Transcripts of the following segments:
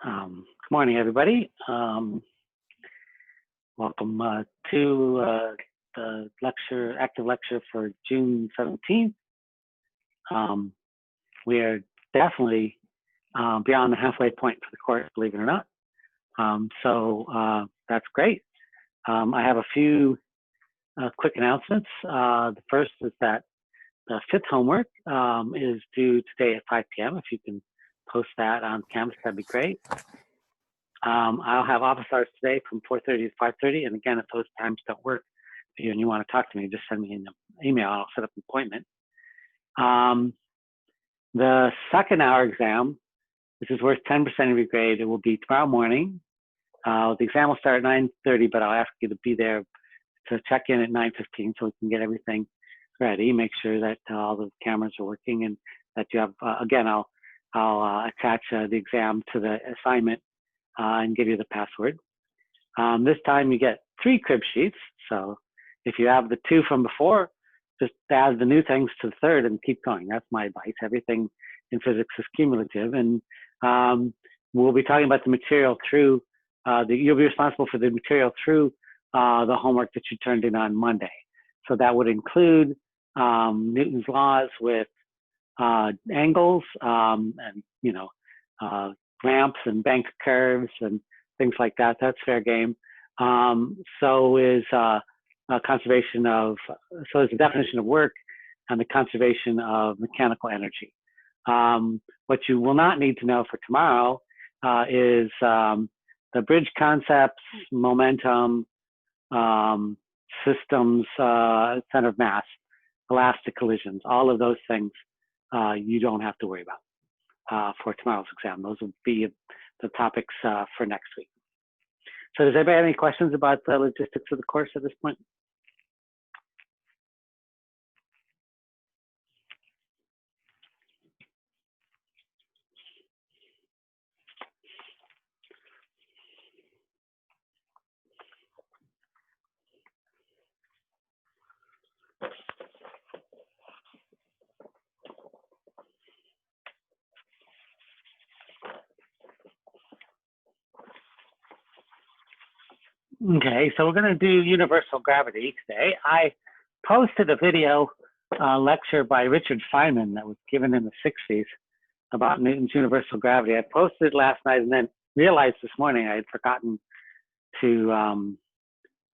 Good morning, everybody. Welcome to the active lecture for June 17th. We are definitely beyond the halfway point for the course, believe it or not. So that's great. I have a few quick announcements. The first is that the fifth homework is due today at 5 p.m. If you can post that on Canvas, that'd be great. I'll have office hours today from 4:30 to 5:30. And again, if those times don't work for you and you want to talk to me, just send me an email. I'll set up an appointment. The second hour exam, which is worth 10% of your grade, it will be tomorrow morning. The exam will start at 9:30, but I'll ask you to be there to check in at 9:15 so we can get everything ready. Make sure that all the cameras are working and that you have, again, I'll attach the exam to the assignment and give you the password. This time you get 3 crib sheets. So if you have the 2 from before, just add the new things to the third and keep going. That's my advice. Everything in physics is cumulative. And we'll be talking about the material through, you'll be responsible for the material through the homework that you turned in on Monday. So that would include Newton's laws with angles and, you know, ramps and bank curves and things like that. That's fair game. So is conservation of, so is the definition of work and the conservation of mechanical energy. What you will not need to know for tomorrow is the bridge concepts, momentum, systems, center of mass, elastic collisions, all of those things you don't have to worry about for tomorrow's exam. Those will be the topics for next week. So does anybody have any questions about the logistics of the course at this point? Okay, so we're going to do universal gravity today. I posted a video lecture by Richard Feynman that was given in the 60s about Newton's universal gravity. I posted it last night and then realized this morning I had forgotten to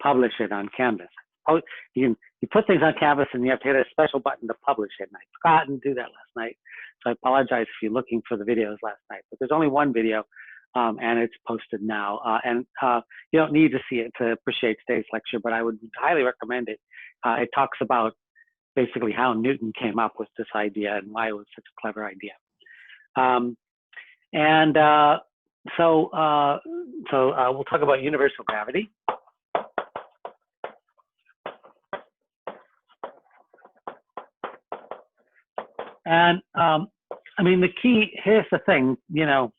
publish it on Canvas. You put things on Canvas and you have to hit a special button to publish it, and I forgot to do that last night. So I apologize if you're looking for the videos last night, but there's only one video. And it's posted now. You don't need to see it to appreciate today's lecture, but I would highly recommend it. It talks about basically how Newton came up with this idea and why it was such a clever idea. So we'll talk about universal gravity. And I mean, the key, here's the thing, you know,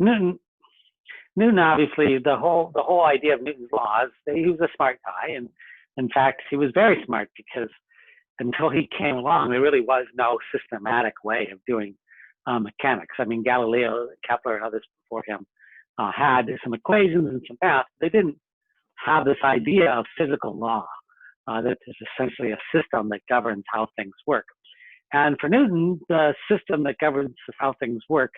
Newton obviously, the whole idea of Newton's laws, he was a smart guy, and in fact he was very smart because until he came along there really was no systematic way of doing mechanics. I mean, Galileo, Kepler, and others before him had some equations and some math. They didn't have this idea of physical law that is essentially a system that governs how things work. And for Newton, the system that governs how things work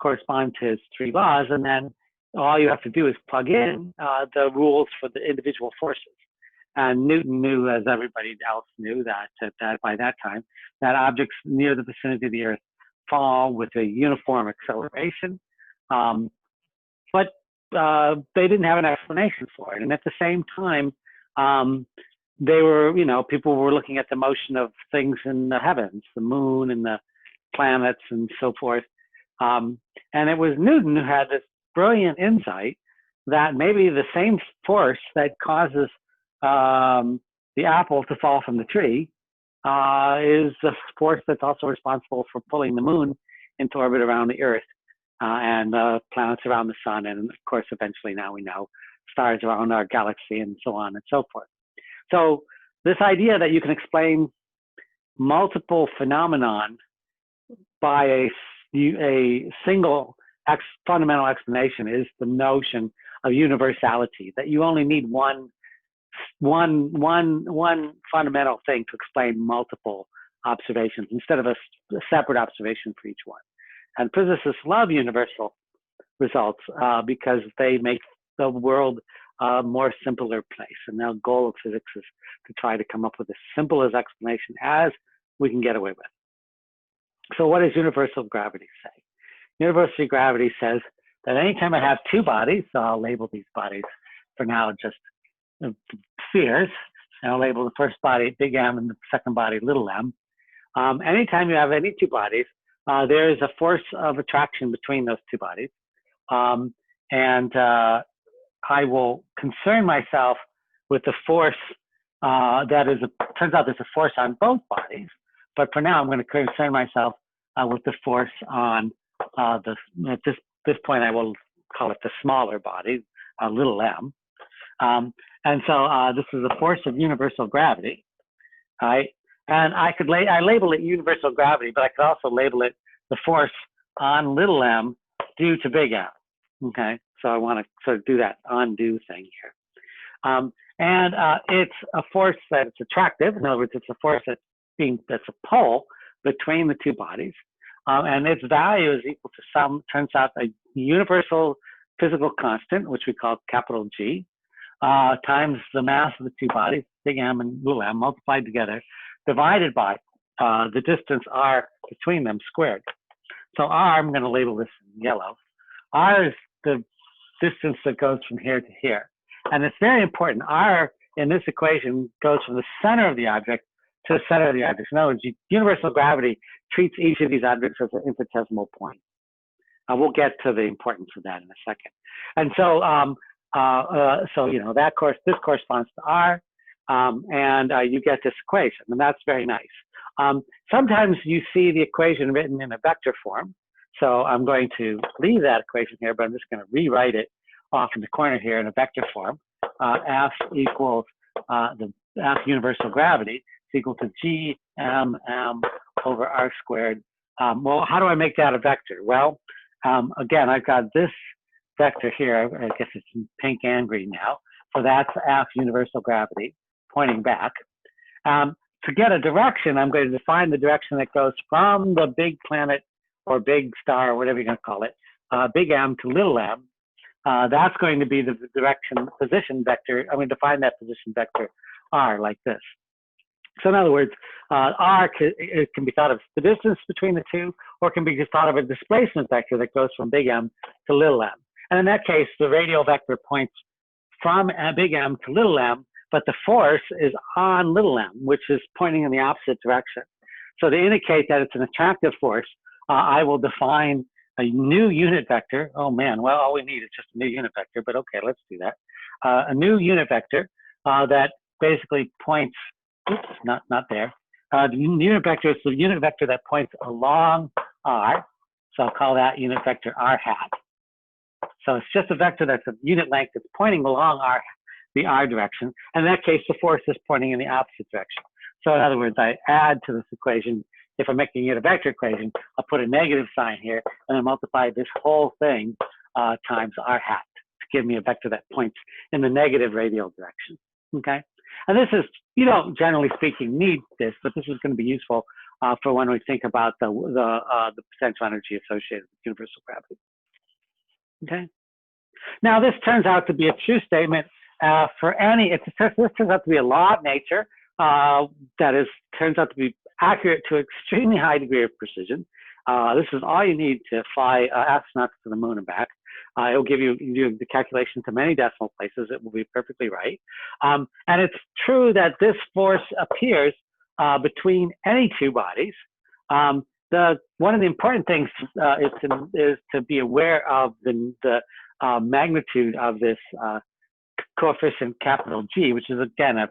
correspond to his 3 laws, and then all you have to do is plug in the rules for the individual forces. And Newton knew, as everybody else knew, that by that time, that objects near the vicinity of the Earth fall with a uniform acceleration, but they didn't have an explanation for it. And at the same time, they were, you know, people were looking at the motion of things in the heavens, the moon and the planets and so forth. And it was Newton who had this brilliant insight that maybe the same force that causes the apple to fall from the tree is the force that's also responsible for pulling the moon into orbit around the Earth and planets around the sun, and of course eventually now we know stars around our galaxy and so on and so forth. So this idea that you can explain multiple phenomenon by a single fundamental explanation is the notion of universality, that you only need one fundamental thing to explain multiple observations instead of a separate observation for each one. And physicists love universal results because they make the world a more simpler place. And the goal of physics is to try to come up with as simple as explanation as we can get away with. So what does universal gravity say? Universal gravity says that anytime I have two bodies, so I'll label these bodies for now just spheres, and I'll label the first body big M and the second body little m. Anytime you have any two bodies, there is a force of attraction between those two bodies. I will concern myself with the force turns out there's a force on both bodies, but for now I'm going to concern myself with the force on at this point I will call it the smaller body, little m. And so this is the force of universal gravity, right? And I label it universal gravity, but I could also label it the force on little m due to big M. Okay, so I want to sort of do that undo thing here. It's a force that's attractive. In other words, it's a force that's a pull between the two bodies. And its value is equal to turns out, a universal physical constant, which we call capital G, times the mass of the two bodies, big M and little m, multiplied together, divided by the distance r between them squared. So r, I'm going to label this in yellow. R is the distance that goes from here to here. And it's very important. R in this equation goes from the center of the object to the center of the object. In other words, universal gravity treats each of these objects as an infinitesimal point. We'll get to the importance of that in a second. And so, this corresponds to R, and you get this equation, and that's very nice. Sometimes you see the equation written in a vector form. So I'm going to leave that equation here, but I'm just going to rewrite it off in the corner here in a vector form. F equals the F universal gravity is equal to G M M over R squared. Well, how do I make that a vector? Well, again, I've got this vector here. I guess it's in pink and green now. So that's F universal gravity pointing back. To get a direction, I'm going to define the direction that goes from the big planet or big star, or whatever you're going to call it, big M to little m. That's going to be the position vector. I'm going to define that position vector R like this. So in other words, R can be thought of as the distance between the two, or can be just thought of as a displacement vector that goes from big M to little m. And in that case, the radial vector points from big M to little m, but the force is on little m, which is pointing in the opposite direction. So to indicate that it's an attractive force, I will define a new unit vector. Oh man, well, all we need is just a new unit vector, but okay, let's do that. A new unit vector that basically points, oops, not there. The unit vector is the unit vector that points along R. So I'll call that unit vector R hat. So it's just a vector that's a unit length that's pointing along the R direction. And in that case, the force is pointing in the opposite direction. So in other words, I add to this equation. If I'm making it a vector equation, I'll put a negative sign here and then multiply this whole thing times R hat to give me a vector that points in the negative radial direction. Okay, and this is, you don't generally speaking need this, but this is going to be useful for when we think about the potential energy associated with universal gravity. Okay, now this turns out to be a true statement for any. This turns out to be a law of nature that turns out to be accurate to an extremely high degree of precision. This is all you need to fly astronauts to the moon and back. It will give you the calculation to many decimal places. It will be perfectly right. And it's true that this force appears between any two bodies. One of the important things is to be aware of the magnitude of this coefficient capital G, which is again a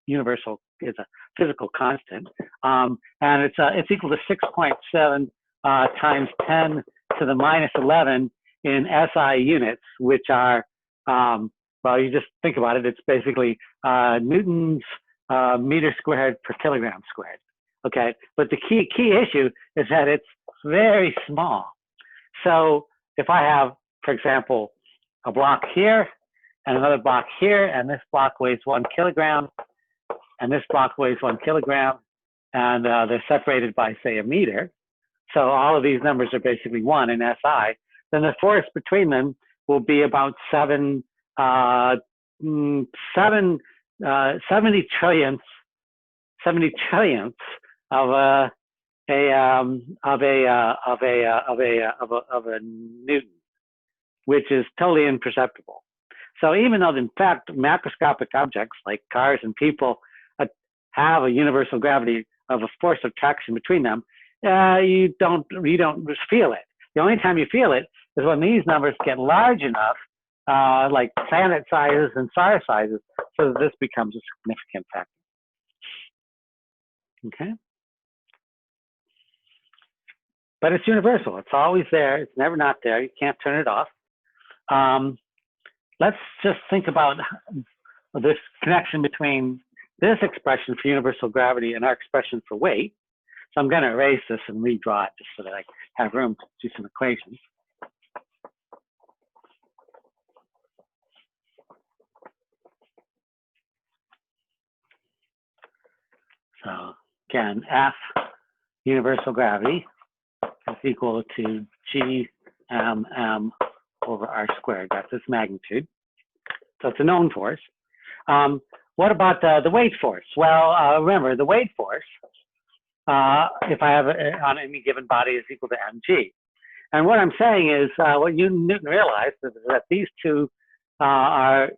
universal, is a physical constant, and it's equal to 6.7 times 10 to the minus 11 in SI units, which are, well, you just think about it, it's basically newtons meter squared per kilogram squared. Okay, but the key issue is that it's very small. So if I have, for example, a block here and another block here, and this block weighs 1 kilogram, and this block weighs 1 kilogram, and they're separated by, say, a meter, so all of these numbers are basically 1 in SI, then the force between them will be about 70 trillionths of a Newton, which is totally imperceptible. So even though, in fact, macroscopic objects like cars and people have a universal gravity of a force of traction between them, you don't feel it. The only time you feel it is when these numbers get large enough, like planet sizes and star sizes, so that this becomes a significant factor. Okay. But it's universal. It's always there. It's never not there. You can't turn it off. Let's just think about this connection between this expression for universal gravity and our expression for weight. So I'm going to erase this and redraw it just so that I have room to do some equations. So again, F universal gravity is equal to Gmm over r squared. That's its magnitude. So it's a known force. What about the weight force? Well, remember, the weight force, if I have on any given body, is equal to mg. And what I'm saying is, what Newton realized is that these two are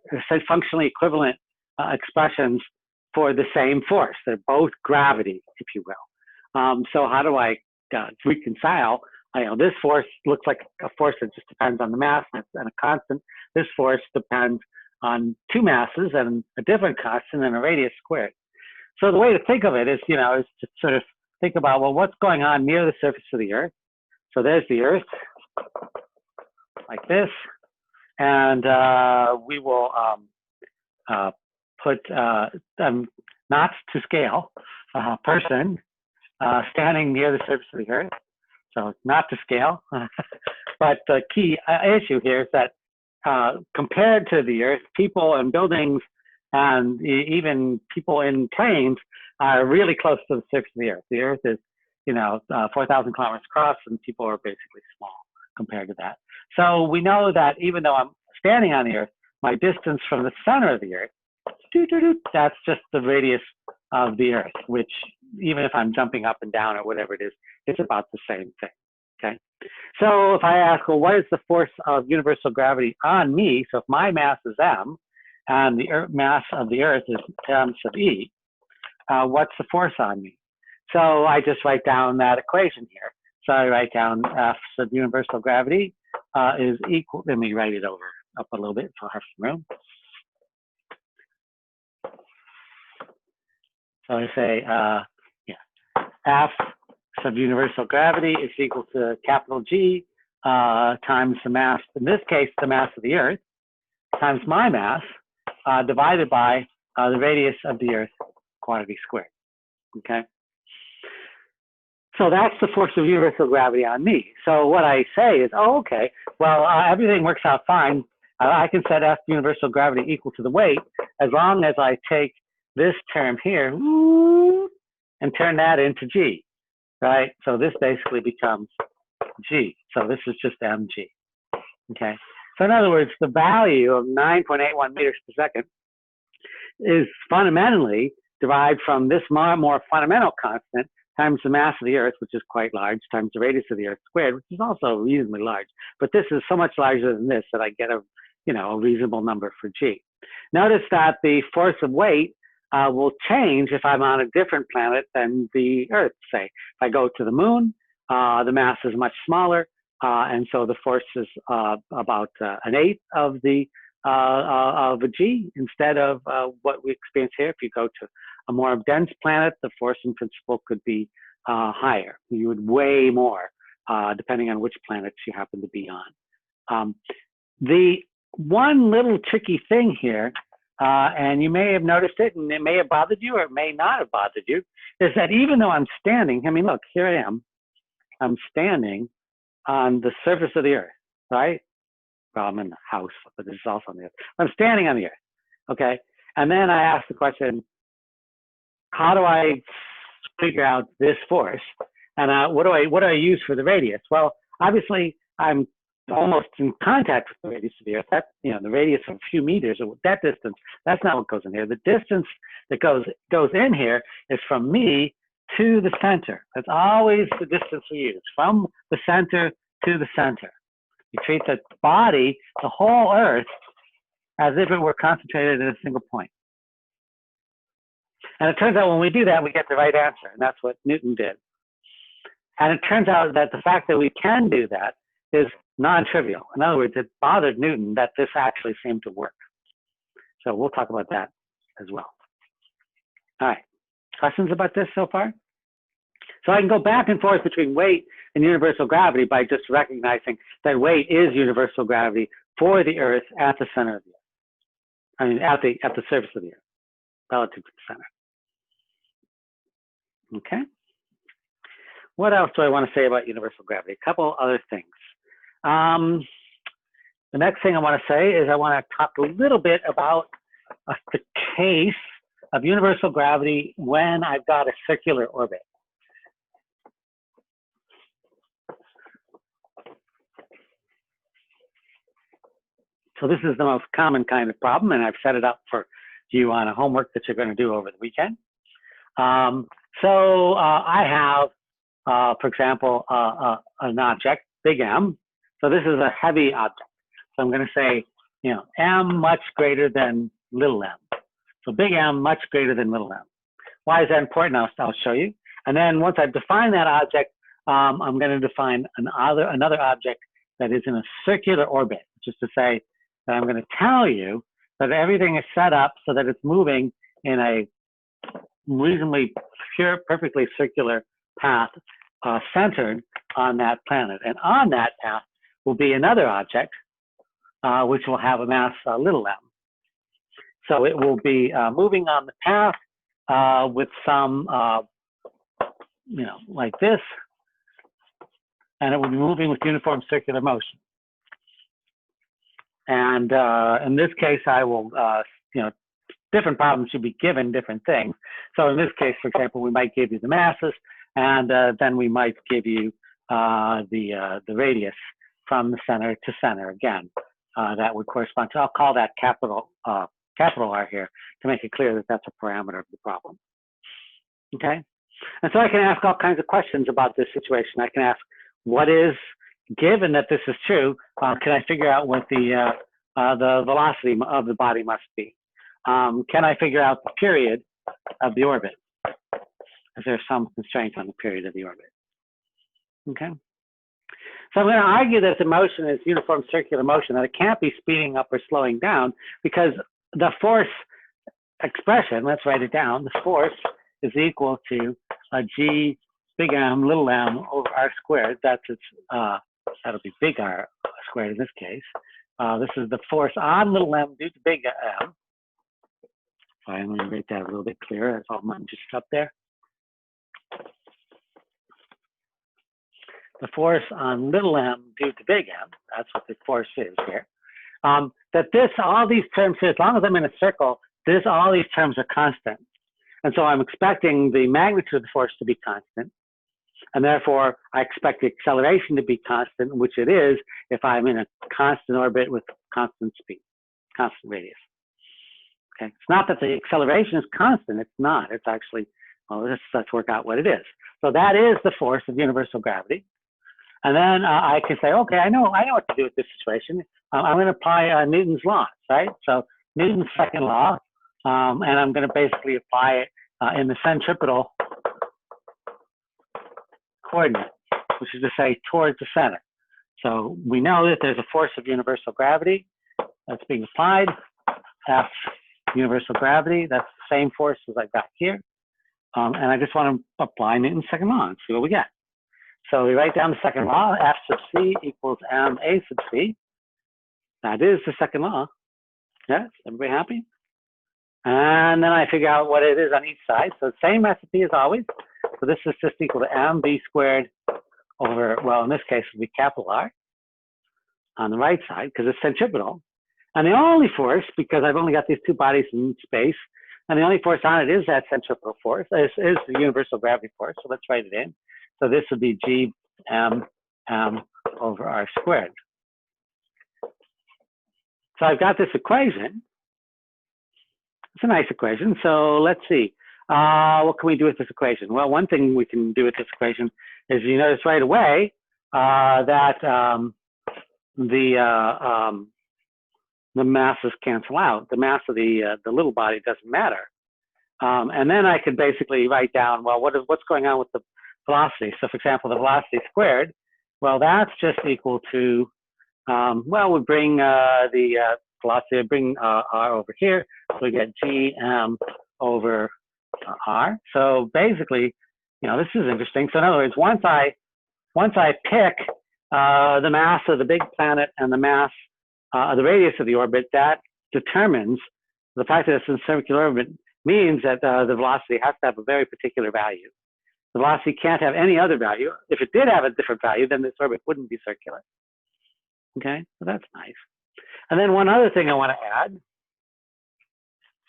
functionally equivalent expressions for the same force. They're both gravity, if you will. So how do I reconcile? This force looks like a force that just depends on the mass and a constant. This force depends on two masses and a different constant and a radius squared. So the way to think of it is, is to sort of think about, well, what's going on near the surface of the Earth? So there's the Earth, like this, and we will put not to scale person standing near the surface of the Earth. So not to scale, but the key issue here is that compared to the Earth, people and buildings and even people in planes are really close to the surface of the Earth. The Earth is, 4,000 kilometers across, and people are basically small compared to that. So we know that even though I'm standing on the Earth, my distance from the center of the Earth, that's just the radius of the Earth, which even if I'm jumping up and down or whatever it is, it's about the same thing, okay? So if I ask, well, what is the force of universal gravity on me? So if my mass is m, and the mass of the Earth is m sub e, what's the force on me? So I just write down that equation here. So I write down F sub universal gravity is equal, let me write it over up a little bit so I have some room. So I say, F sub universal gravity is equal to capital G times the mass, in this case, the mass of the Earth, times my mass, divided by the radius of the Earth, quantity squared, okay? So that's the force of universal gravity on me. So what I say is, oh, okay, well, everything works out fine. I can set F universal gravity equal to the weight as long as I take this term here and turn that into G, right? So this basically becomes G. So this is just mg, okay? So in other words, the value of 9.81 meters per second is fundamentally derived from this more fundamental constant times the mass of the Earth, which is quite large, times the radius of the Earth squared, which is also reasonably large. But this is so much larger than this that I get a reasonable number for G. Notice that the force of weight will change if I'm on a different planet than the Earth, say. If I go to the moon, the mass is much smaller, and so the force is about an eighth of a G instead of what we experience here. If you go to a more dense planet, the force in principle could be higher. You would weigh more, depending on which planets you happen to be on. The one little tricky thing here, and you may have noticed it, and it may have bothered you, or it may not have bothered you, is that even though I'm standing, I mean, look, here I am. I'm standing on the surface of the Earth, right? Well, I'm in the house, but this is also on the earth. I'm standing on the earth, okay? And then I ask the question, how do I figure out this force? And what do I use for the radius? Well, obviously, I'm almost in contact with the radius of the earth. That, the radius of a few meters, or that distance, that's not what goes in here. The distance that goes in here is from me to the center. That's always the distance we use, from the center to the center. You treat the body, the whole earth, as if it were concentrated in a single point. And it turns out when we do that, we get the right answer, and that's what Newton did. And it turns out that the fact that we can do that is non-trivial. In other words, it bothered Newton that this actually seemed to work. So we'll talk about that as well. All right, questions about this so far? So I can go back and forth between weight and universal gravity by just recognizing that weight is universal gravity for the Earth at the center of the Earth. I mean, at the surface of the Earth, relative to the center. Okay. What else do I want to say about universal gravity? A couple other things. The next thing I want to say is I want to talk a little bit about the case of universal gravity when I've got a circular orbit. So this is the most common kind of problem, and I've set it up for you on a homework that you're going to do over the weekend. So I have, for example, an object, big M. So this is a heavy object. So I'm going to say, M much greater than little m. So big M much greater than little m. Why is that important? I'll show you. And then once I've defined that object, I'm going to define another object that is in a circular orbit, which is to say that I'm going to tell you that everything is set up so that it's moving in a reasonably perfectly circular path centered on that planet. And on that path will be another object, which will have a mass little m. So it will be moving on the path with some, like this, and it will be moving with uniform circular motion. And in this case, I will, different problems should be given different things. So in this case, for example, we might give you the masses, and then we might give you the radius from the center to center again. That would correspond to, I'll call that capital R here to make it clear that that's a parameter of the problem. Okay? And so I can ask all kinds of questions about this situation. I can ask, what is, given that this is true, can I figure out what the velocity of the body must be? Can I figure out the period of the orbit? Is there some constraint on the period of the orbit? Okay. So I'm going to argue that the motion is uniform circular motion, that it can't be speeding up or slowing down, because the force expression, let's write it down, the force is equal to a g big M little m over r squared. That's its, that'll be big R squared in this case. This is the force on little m due to big M. So I'm going to make that a little bit clearer. That's all mine just up there. The force on little m due to big M, that's what the force is here. All these terms here, as long as I'm in a circle, all these terms are constant. And so I'm expecting the magnitude of the force to be constant. And therefore, I expect the acceleration to be constant, which it is if I'm in a constant orbit with constant speed, constant radius. Okay, it's not that the acceleration is constant. It's not. It's actually, well, let's work out what it is. So that is the force of universal gravity. And then I can say, okay, I know what to do with this situation. I'm going to apply Newton's law, right? So Newton's second law, and I'm going to basically apply it in the centripetal coordinate, which is to say towards the center. So we know that there's a force of universal gravity that's being applied. F universal gravity, that's the same force as I've got here. And I just want to apply Newton's second law and see what we get. So we write down the second law, F sub C equals ma sub C. That is the second law. Yes, everybody happy? And then I figure out what it is on each side. So same recipe as always. So this is just equal to mv squared over, well, in this case, it would be capital R. on the right side because it's centripetal. And the only force, because I've only got these two bodies in space, and the only force on it is that centripetal force, is the universal gravity force. So let's write it in. So this would be Gm over r squared. So I've got this equation. It's a nice equation. So let's see. What can we do with this equation? Well, one thing we can do with this equation is you notice right away that the masses cancel out. The mass of the little body doesn't matter. And then I could basically write down, well, what's going on with the velocity? So for example, the velocity squared, well, that's just equal to, well, we bring the velocity, bring r over here, so we get Gm over r. So basically, you know, this is interesting. So in other words, once I pick the mass of the big planet and the mass the radius of the orbit, that determines the fact that it's in circular orbit means that the velocity has to have a very particular value. The velocity can't have any other value. If it did have a different value, then this orbit wouldn't be circular. Okay, so that's nice. And then one other thing I want to add,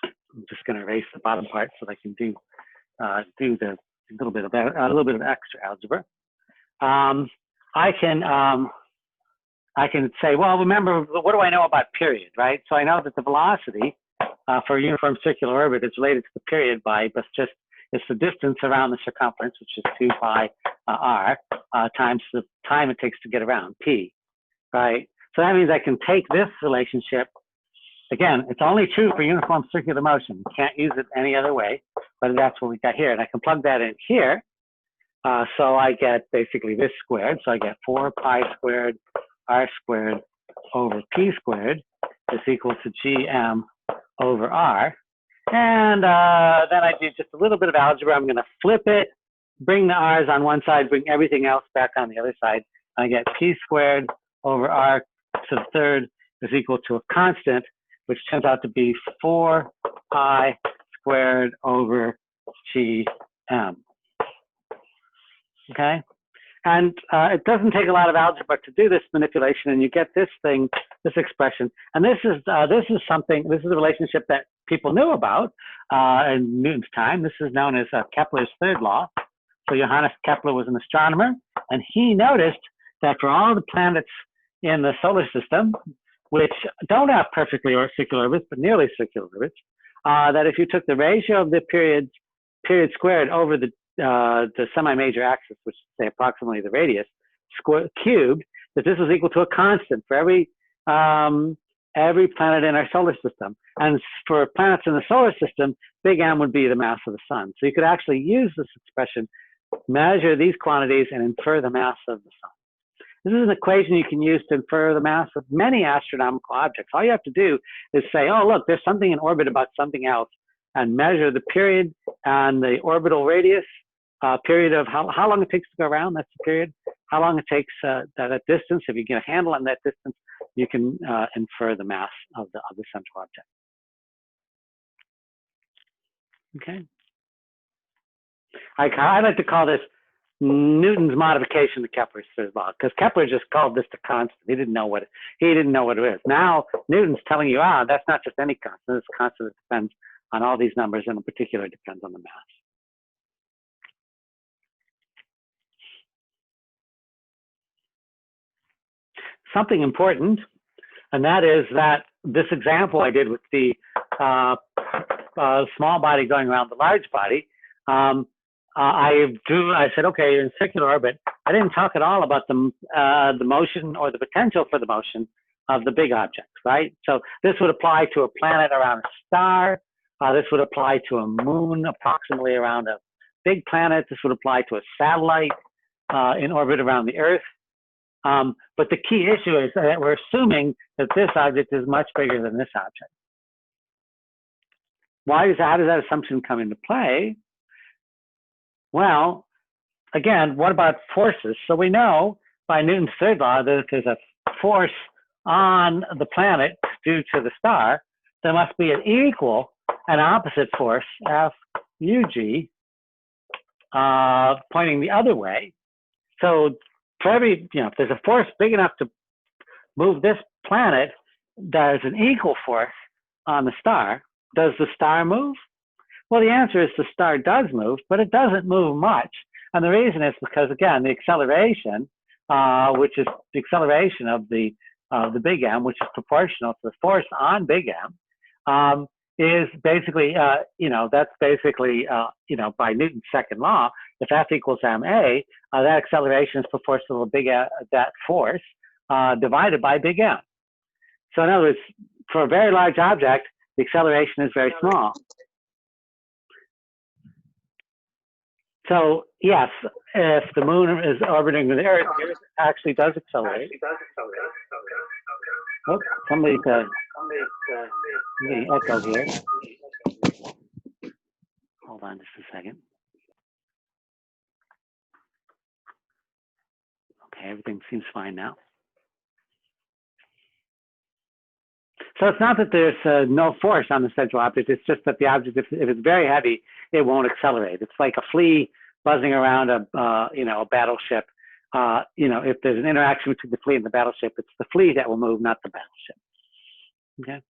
I'm just going to erase the bottom part so I can do the a little bit of extra algebra. I can say, well, remember, what do I know about period, right? So I know that the velocity for a uniform circular orbit is related to the period by it's the distance around the circumference, which is 2 pi r times the time it takes to get around, p, right? So that means I can take this relationship. Again, it's only true for uniform circular motion. You can't use it any other way, but that's what we got here. And I can plug that in here. So I get basically this squared. So I get 4 pi squared r squared over p squared is equal to Gm over r. And then I do just a little bit of algebra. I'm going to flip it, bring the r's on one side, bring everything else back on the other side. I get p squared over r to the third is equal to a constant, which turns out to be 4 pi squared over Gm. Okay? And it doesn't take a lot of algebra to do this manipulation, and you get this thing, this expression. And this is a relationship that people knew about in Newton's time. This is known as Kepler's third law. So Johannes Kepler was an astronomer, and he noticed that for all the planets in the solar system, which don't have perfectly circular orbits, but nearly circular orbits, that if you took the ratio of the period squared over the semi-major axis, which is say approximately the radius, cubed, that this was equal to a constant for every planet in our solar system. And for planets in the solar system, big M would be the mass of the sun. So you could actually use this expression, measure these quantities, and infer the mass of the sun. This is an equation you can use to infer the mass of many astronomical objects. All you have to do is say, oh, look, there's something in orbit about something else, and measure the period and the orbital radius, period of how long it takes to go around, that's the period, how long it takes that distance. If you get a handle on that distance, you can infer the mass of the central object. Okay. I like to call this Newton's modification to Kepler's third law, because Kepler just called this the constant. He didn't know what it is. Now Newton's telling you, that's not just any constant. It's a constant that depends on all these numbers, and in particular depends on the mass. Something important, and that is that this example I did with the small body going around the large body, I said, okay, in circular orbit. I didn't talk at all about the motion or the potential for the motion of the big objects, right? So this would apply to a planet around a star. This would apply to a moon approximately around a big planet. This would apply to a satellite in orbit around the Earth. But the key issue is that we're assuming that this object is much bigger than this object. How does that assumption come into play? Well, again, what about forces? So we know by Newton's third law that if there's a force on the planet due to the star, there must be an equal and opposite force, F UG, pointing the other way. So for every, if there's a force big enough to move this planet, there's an equal force on the star. Does the star move? Well, the answer is the star does move, but it doesn't move much. And the reason is because, again, the acceleration, which is the acceleration of the big M, which is proportional to the force on big M, is basically, that's basically, by Newton's second law, if F equals ma, that acceleration is proportional to big that force divided by big M. So in other words, for a very large object, the acceleration is very small. So yes, if the moon is orbiting the Earth, it actually does accelerate. Oh, somebody's getting echo here. Hold on just a second. Okay, everything seems fine now. So it's not that there's no force on the central object. It's just that the object, if it's very heavy, it won't accelerate. It's like a flea buzzing around a battleship. If there's an interaction between the flea and the battleship, it's the flea that will move, not the battleship. Okay.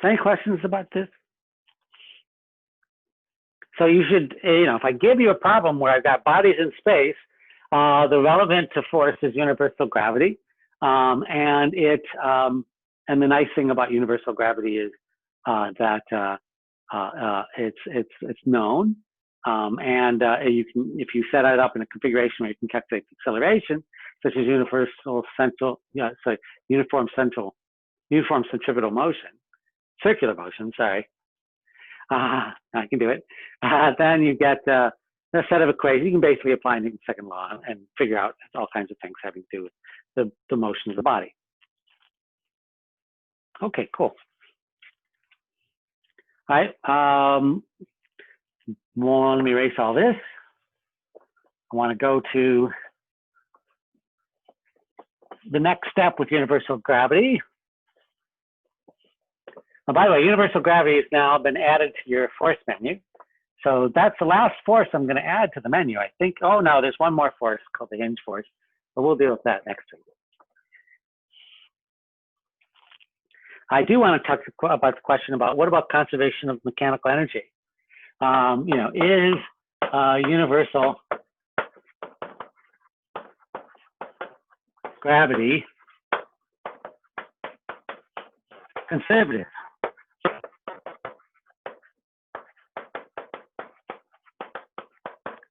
So any questions about this? So you should, if I give you a problem where I've got bodies in space, the relevant to force is universal gravity, and the nice thing about universal gravity is that it's known, you can, if you set it up in a configuration where you can calculate the acceleration, such as uniform centripetal motion, circular motion. Sorry, I can do it. Then you get a set of equations. You can basically apply Newton's second law and figure out all kinds of things having to do with the motion of the body. Okay, cool. All right. Let me erase all this. I want to go to the next step with universal gravity. Oh, by the way, universal gravity has now been added to your force menu. So that's the last force I'm going to add to the menu, I think. Oh, no, there's one more force called the hinge force, but we'll deal with that next week. I do want to talk about the question about what about conservation of mechanical energy? Is universal gravity conservative?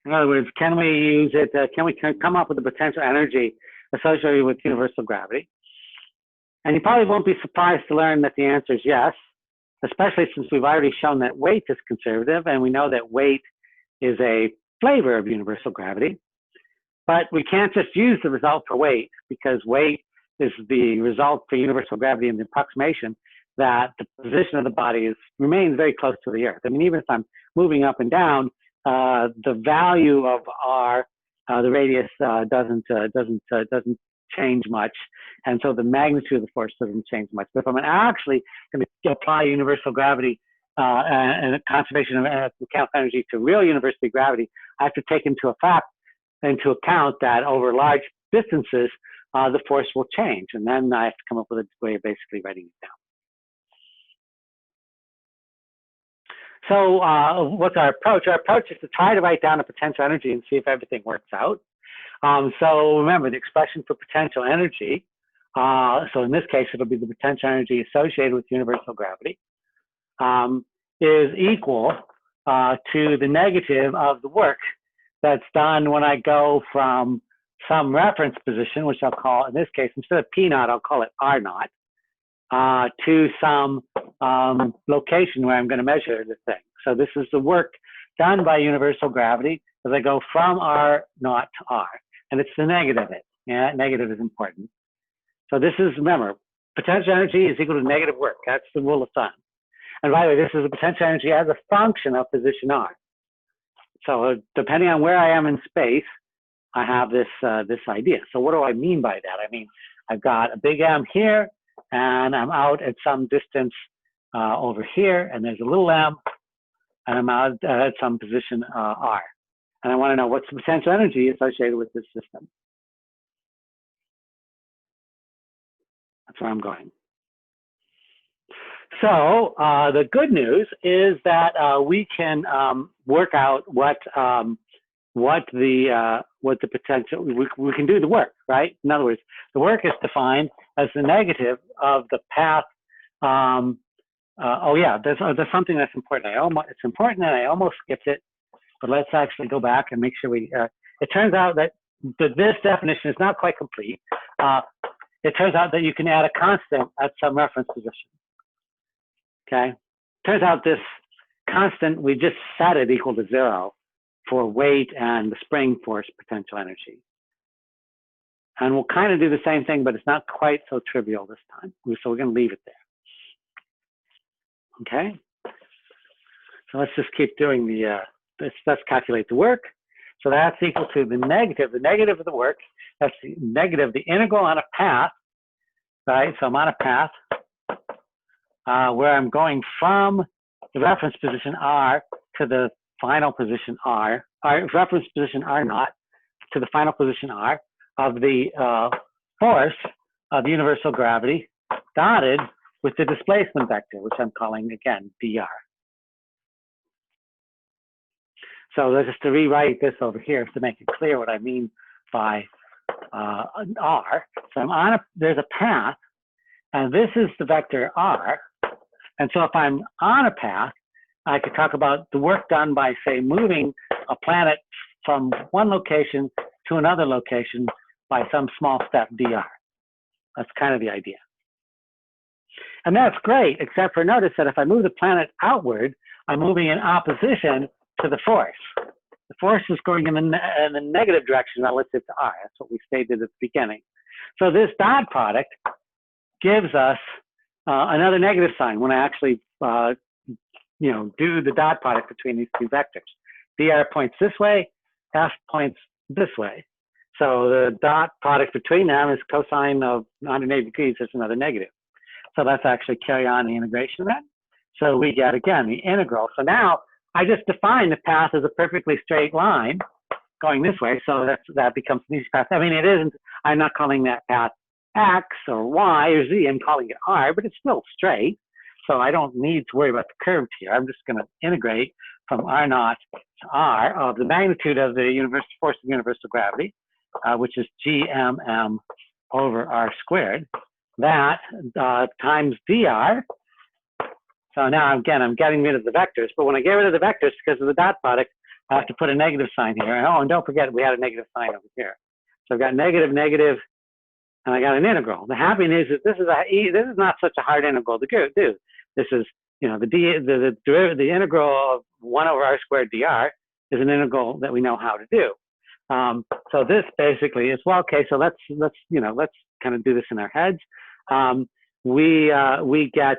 In other words, can we use it? Can we come up with a potential energy associated with universal gravity? And you probably won't be surprised to learn that the answer is yes, especially since we've already shown that weight is conservative, and we know that weight is a flavor of universal gravity. But we can't just use the result for weight, because weight is the result for universal gravity and the approximation that the position of the body remains very close to the Earth. I mean, even if I'm moving up and down, the value of the radius doesn't change much, and so the magnitude of the force doesn't change much. But if I'm actually going to apply universal gravity and conservation of mechanical energy to real universal gravity, I have to take into account that over large distances, the force will change, and then I have to come up with a way of basically writing it down. So what's our approach? Our approach is to try to write down a potential energy and see if everything works out. So remember, the expression for potential energy, so in this case, it'll be the potential energy associated with universal gravity, is equal to the negative of the work that's done when I go from some reference position, which I'll call, in this case, instead of P naught, I'll call it R naught, to some location where I'm going to measure the thing. So this is the work done by universal gravity as I go from R naught to R. And it's the negative it. Yeah, negative is important. So this is, remember, potential energy is equal to negative work. That's the rule of thumb. And by the way, this is a potential energy as a function of position R. So depending on where I am in space, I have this idea. So what do I mean by that? I mean, I've got a big M here, and I'm out at some distance over here, and there's a little m, and I'm out at some position R. And I want to know what's the potential energy associated with this system. That's where I'm going. So the good news is that we can work out what the potential, we can do the work, right? In other words, the work is defined as the negative of the path. Oh yeah, there's something that's important. It's important and I almost skipped it, but let's actually go back and make sure we, it turns out that this definition is not quite complete. It turns out that you can add a constant at some reference position. Okay, turns out this constant, we just set it equal to 0 for weight and the spring force potential energy. And we'll kind of do the same thing, but it's not quite so trivial this time. So we're going to leave it there. Okay, so let's just keep doing the, let's calculate the work. So that's equal to the negative of the work. That's the negative, the integral on a path, right? So I'm on a path where I'm going from the reference position R to the final position R, reference position R naught to the final position R of the force of universal gravity dotted with the displacement vector, which I'm calling again dr. So just to rewrite this over here to make it clear what I mean by R. So I'm on there's a path, and this is the vector R. And so if I'm on a path, I could talk about the work done by, say, moving a planet from one location to another location by some small step dr. That's kind of the idea. And that's great, except for notice that if I move the planet outward, I'm moving in opposition to the force. The force is going in the negative direction relative to R. That's what we stated at the beginning. So this dot product gives us another negative sign when I actually do the dot product between these two vectors. dr points this way, f points this way. So the dot product between them is cosine of 180 degrees. There's another negative. So let's actually carry on the integration of that. So we get, again, the integral. So now I just define the path as a perfectly straight line going this way. So that becomes an easy path. I mean, it isn't, I'm not calling that path X or Y or Z. I'm calling it R, but it's still straight. So I don't need to worry about the curves here. I'm just going to integrate from R naught to R of the magnitude of the force of universal gravity, which is GMM over R squared. That times dr. So now, again, I'm getting rid of the vectors. But when I get rid of the vectors, because of the dot product, I have to put a negative sign here. Oh, and don't forget, we had a negative sign over here. So I've got negative, negative, and I got an integral. The happy news is this is not such a hard integral to do. This is, the integral of 1 over R squared dr is an integral that we know how to do. So this basically is, well, okay, so let's kind of do this in our heads. We get,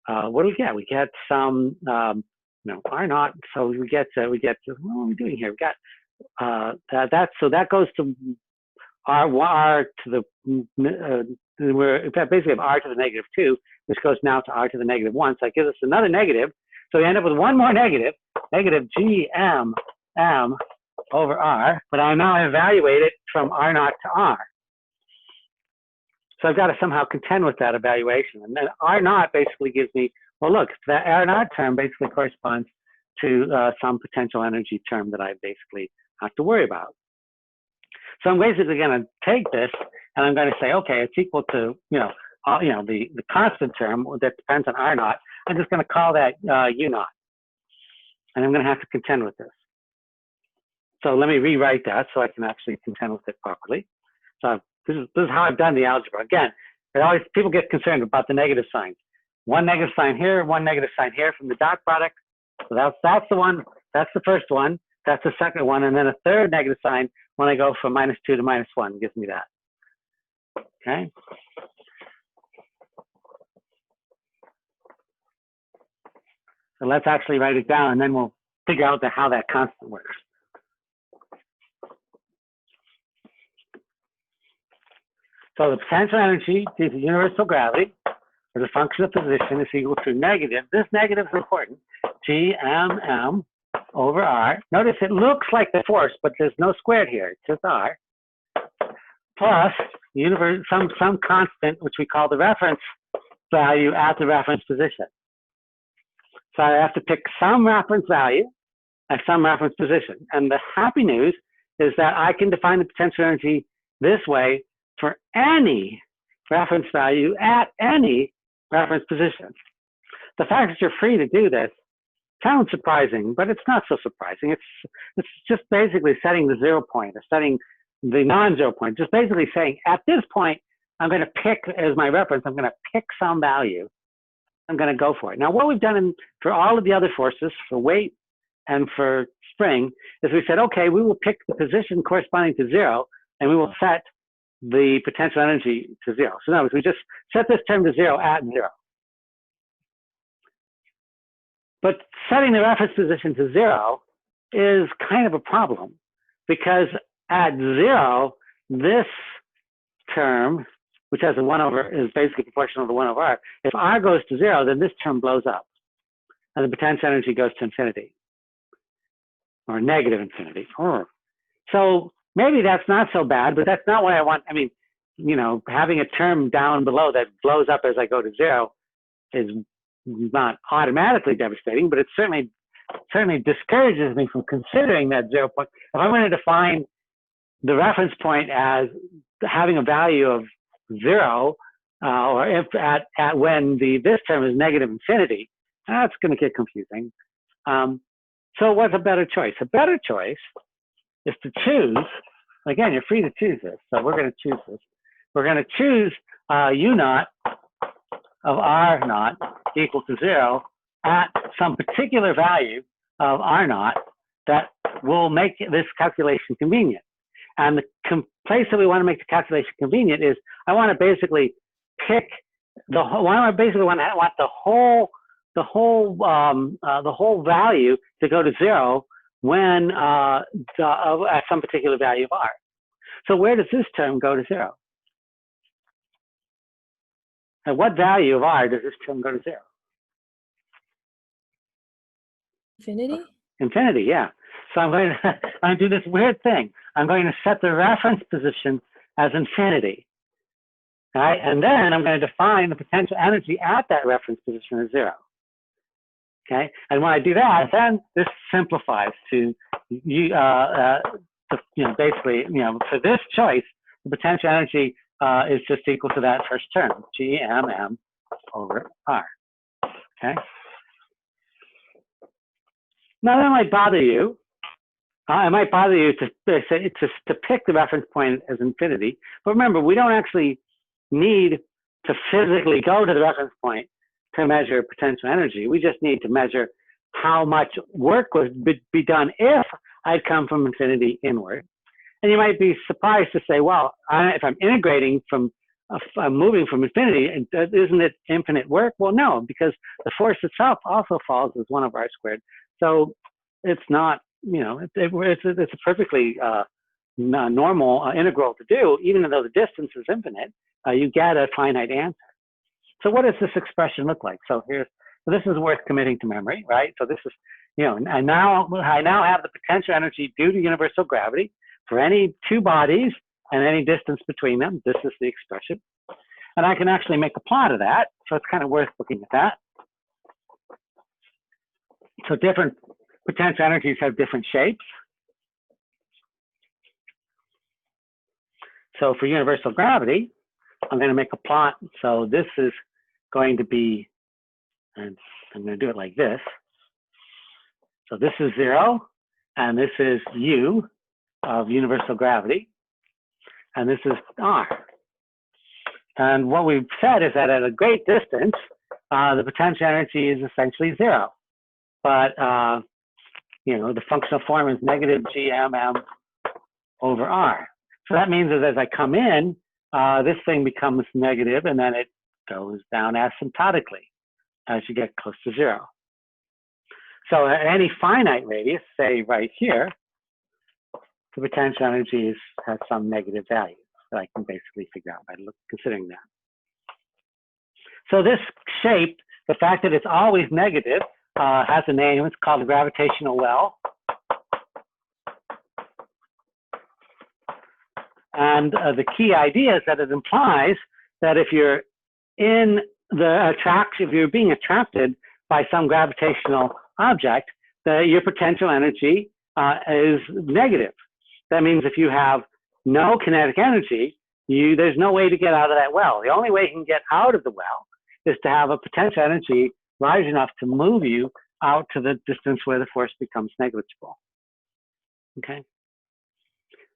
what do we get? We get some, R naught. So we get, what are we doing here? We got so that goes to R to the, we're basically have R to the negative 2, which goes now to R to the negative 1. So it gives us another negative. So we end up with one more negative, negative GM M over R, but I now evaluate it from R naught to R. So I've got to somehow contend with that evaluation. And then R naught basically gives me, well, look, that R naught term basically corresponds to some potential energy term that I basically have to worry about. So I'm basically going to take this and I'm going to say, okay, it's equal to, the constant term that depends on R naught. I'm just going to call that U naught. And I'm going to have to contend with this. So let me rewrite that so I can actually contend with it properly. So this is how I've done the algebra. Again, people get concerned about the negative signs. One negative sign here, one negative sign here from the dot product. So that's the one. That's the first one. That's the second one. And then a third negative sign when I go from -2 to -1 gives me that. Okay. So let's actually write it down and then we'll figure out how that constant works. So the potential energy due to universal gravity as a function of position is equal to negative. This negative is important. GMM over R. Notice it looks like the force, but there's no squared here. It's just R. Plus some constant, which we call the reference value at the reference position. So I have to pick some reference value at some reference position. And the happy news is that I can define the potential energy this way for any reference value at any reference position. The fact that you're free to do this sounds surprising, but it's not so surprising. It's just basically setting the 0 point or setting the non-zero point, just basically saying at this point, I'm going to pick as my reference, I'm going to pick some value. I'm going to go for it. Now, what we've done for all of the other forces, for weight and for spring, is we said, okay, we will pick the position corresponding to 0, and we will set the potential energy to 0. So in other words, we just set this term to 0 at 0. But setting the reference position to 0 is kind of a problem, because at 0, this term, which has a 1 over, is basically proportional to 1 over r. If r goes to 0, then this term blows up, and the potential energy goes to infinity, or negative infinity. So maybe that's not so bad, but that's not what I want. I mean, you know, having a term down below that blows up as I go to 0 is not automatically devastating, but it certainly discourages me from considering that 0 point. If I want to define the reference point as having a value of 0, or if at when this term is negative infinity, that's going to get confusing. So what's a better choice? A better choice is to choose, again, you're free to choose this, so we're going to choose this. We're going to choose u naught of r naught equal to 0 at some particular value of r naught that will make this calculation convenient. And the place that we want to make the calculation convenient is I want to basically pick the whole. I basically want the whole value to go to 0 when at some particular value of r. So where does this term go to 0? At what value of r does this term go to 0? Infinity? Infinity, yeah. So I'm going to do this weird thing. I'm going to set the reference position as infinity. All right? And then I'm going to define the potential energy at that reference position as 0. Okay? And when I do that, then this simplifies to basically, for this choice, the potential energy is just equal to that first term, GMM over R. Okay? Now that might bother you. It might bother you to pick the reference point as infinity. But remember, we don't actually need to physically go to the reference point to measure potential energy. We just need to measure how much work would be done if I'd come from infinity inward. And you might be surprised to say, well, if I'm integrating from, I'm moving from infinity, isn't it infinite work? Well, no, because the force itself also falls as 1 over r squared. So it's not, it's a perfectly normal integral to do, even though the distance is infinite, you get a finite answer. So what does this expression look like? So this is worth committing to memory, right? So this is, I now have the potential energy due to universal gravity for any two bodies and any distance between them. This is the expression. And I can actually make a plot of that. So it's kind of worth looking at that. So different potential energies have different shapes. So for universal gravity, I'm going to make a plot. So this is going to be, and I'm going to do it like this. So this is 0, and this is U of universal gravity, and this is R. And what we've said is that at a great distance, the potential energy is essentially 0. But, the functional form is negative GMM over R. So that means that as I come in, this thing becomes negative, and then it goes down asymptotically as you get close to 0. So at any finite radius, say right here, the potential energy has some negative value that I can basically figure out by considering that. So this shape, the fact that it's always negative, has a name. It's called a gravitational well. And the key idea is that it implies that if you're in the attraction, if you're being attracted by some gravitational object, that your potential energy is negative. That means if you have no kinetic energy, there's no way to get out of that well. The only way you can get out of the well is to have a potential energy large enough to move you out to the distance where the force becomes negligible. Okay.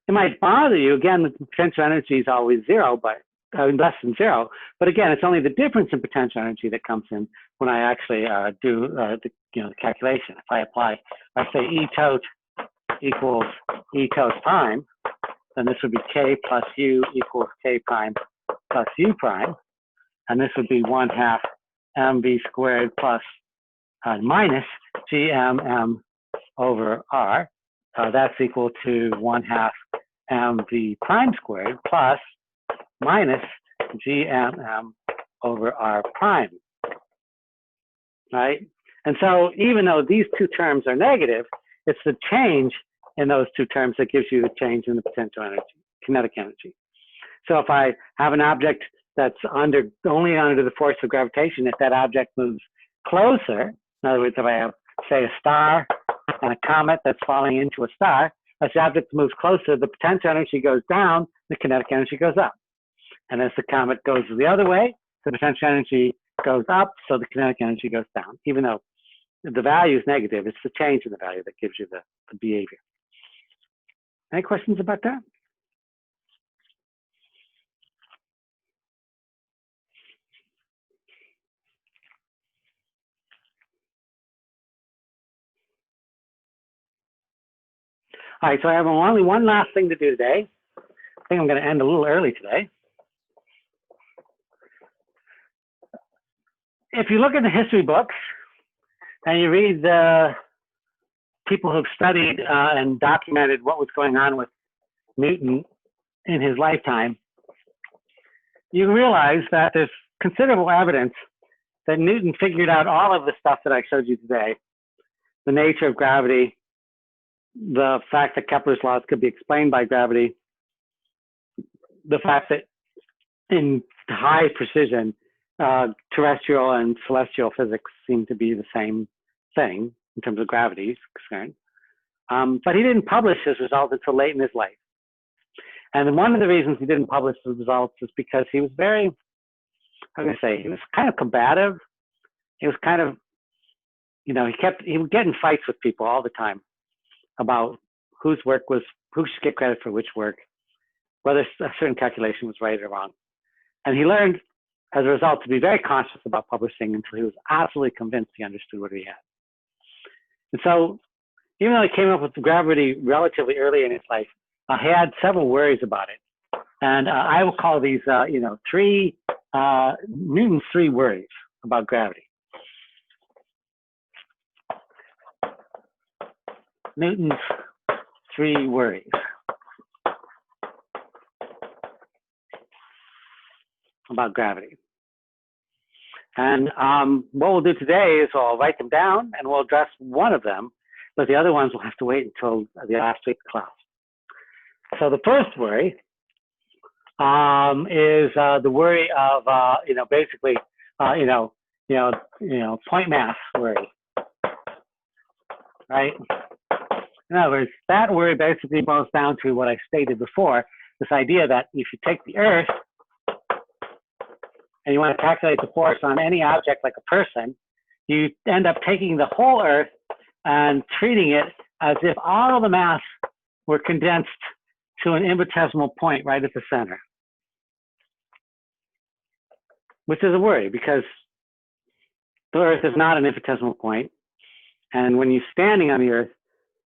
It might bother you, again, the potential energy is always zero, but less than zero. But again, it's only the difference in potential energy that comes in when I actually do the calculation. If I apply, I say E tot equals E tot prime, then this would be K plus U equals K prime plus U prime. And this would be 1/2 mv squared plus minus GMM over R. That's equal to 1/2 mv prime squared plus minus GMM over R prime, right? And so even though these two terms are negative, it's the change in those two terms that gives you the change in the potential energy, kinetic energy. So if I have an object that's only under the force of gravitation, if that object moves closer, in other words, if I have, say, a star and a comet that's falling into a star, as the object moves closer, the potential energy goes down, the kinetic energy goes up. And as the comet goes the other way, the potential energy goes up, so the kinetic energy goes down. Even though the value is negative, it's the change in the value that gives you the behavior. Any questions about that? All right, so I have only one last thing to do today. I think I'm going to end a little early today. If you look at the history books and you read the people who've studied and documented what was going on with Newton in his lifetime, you realize that there's considerable evidence that Newton figured out all of the stuff that I showed you today, the nature of gravity, the fact that Kepler's laws could be explained by gravity, the fact that in high precision, terrestrial and celestial physics seem to be the same thing in terms of gravity is concerned. But he didn't publish his results until late in his life. And one of the reasons he didn't publish his results is because he was very, how can I say, he was kind of combative. He was kind of, he would get in fights with people all the time about whose work was, who should get credit for which work, whether a certain calculation was right or wrong. And he learned, as a result, to be very conscious about publishing until he was absolutely convinced he understood what he had. And so, even though he came up with gravity relatively early in his life, he had several worries about it. And I will call these, Newton's three worries about gravity. Newton's three worries about gravity. And what we'll do today is I'll write them down and we'll address one of them, but the other ones will have to wait until the last week of class. So the first worry is the worry of basically point mass worry, right? In other words, that worry basically boils down to what I stated before, this idea that if you take the Earth and you want to calculate the force on any object like a person, you end up taking the whole Earth and treating it as if all of the mass were condensed to an infinitesimal point right at the center, which is a worry because the Earth is not an infinitesimal point. And when you're standing on the Earth,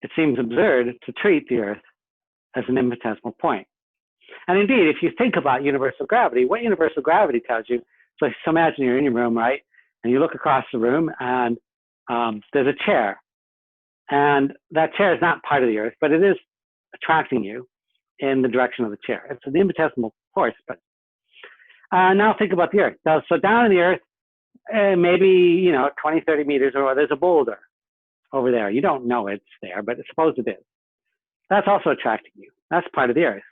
it seems absurd to treat the Earth as an infinitesimal point. And indeed, if you think about universal gravity, what universal gravity tells you, so imagine you're in your room, right? And you look across the room and there's a chair. And that chair is not part of the Earth, but it is attracting you in the direction of the chair. It's an infinitesimal force. But now think about the Earth. So down in the Earth, maybe 20, 30 meters, or there's a boulder over there. You don't know it's there, but suppose it is. That's also attracting you. That's part of the Earth.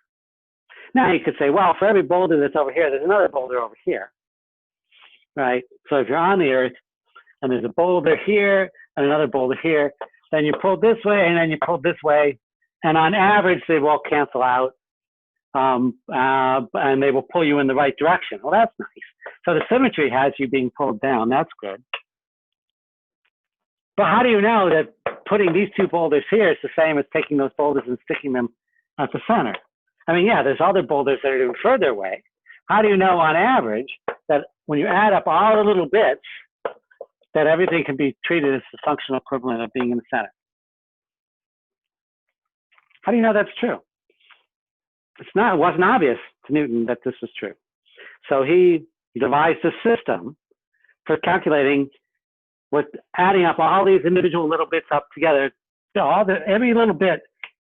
Now you could say, well, for every boulder that's over here, there's another boulder over here, right? So if you're on the Earth and there's a boulder here and another boulder here, then you pull this way and then you pull this way, and on average they will cancel out, and they will pull you in the right direction. Well, that's nice. So the symmetry has you being pulled down. That's good. But how do you know that putting these two boulders here is the same as taking those boulders and sticking them at the center? I mean, yeah, there's other boulders that are even further away. How do you know on average that when you add up all the little bits, that everything can be treated as the functional equivalent of being in the center? How do you know that's true? It wasn't obvious to Newton that this was true. So he devised a system for calculating, with adding up all these individual little bits up together. Every little bit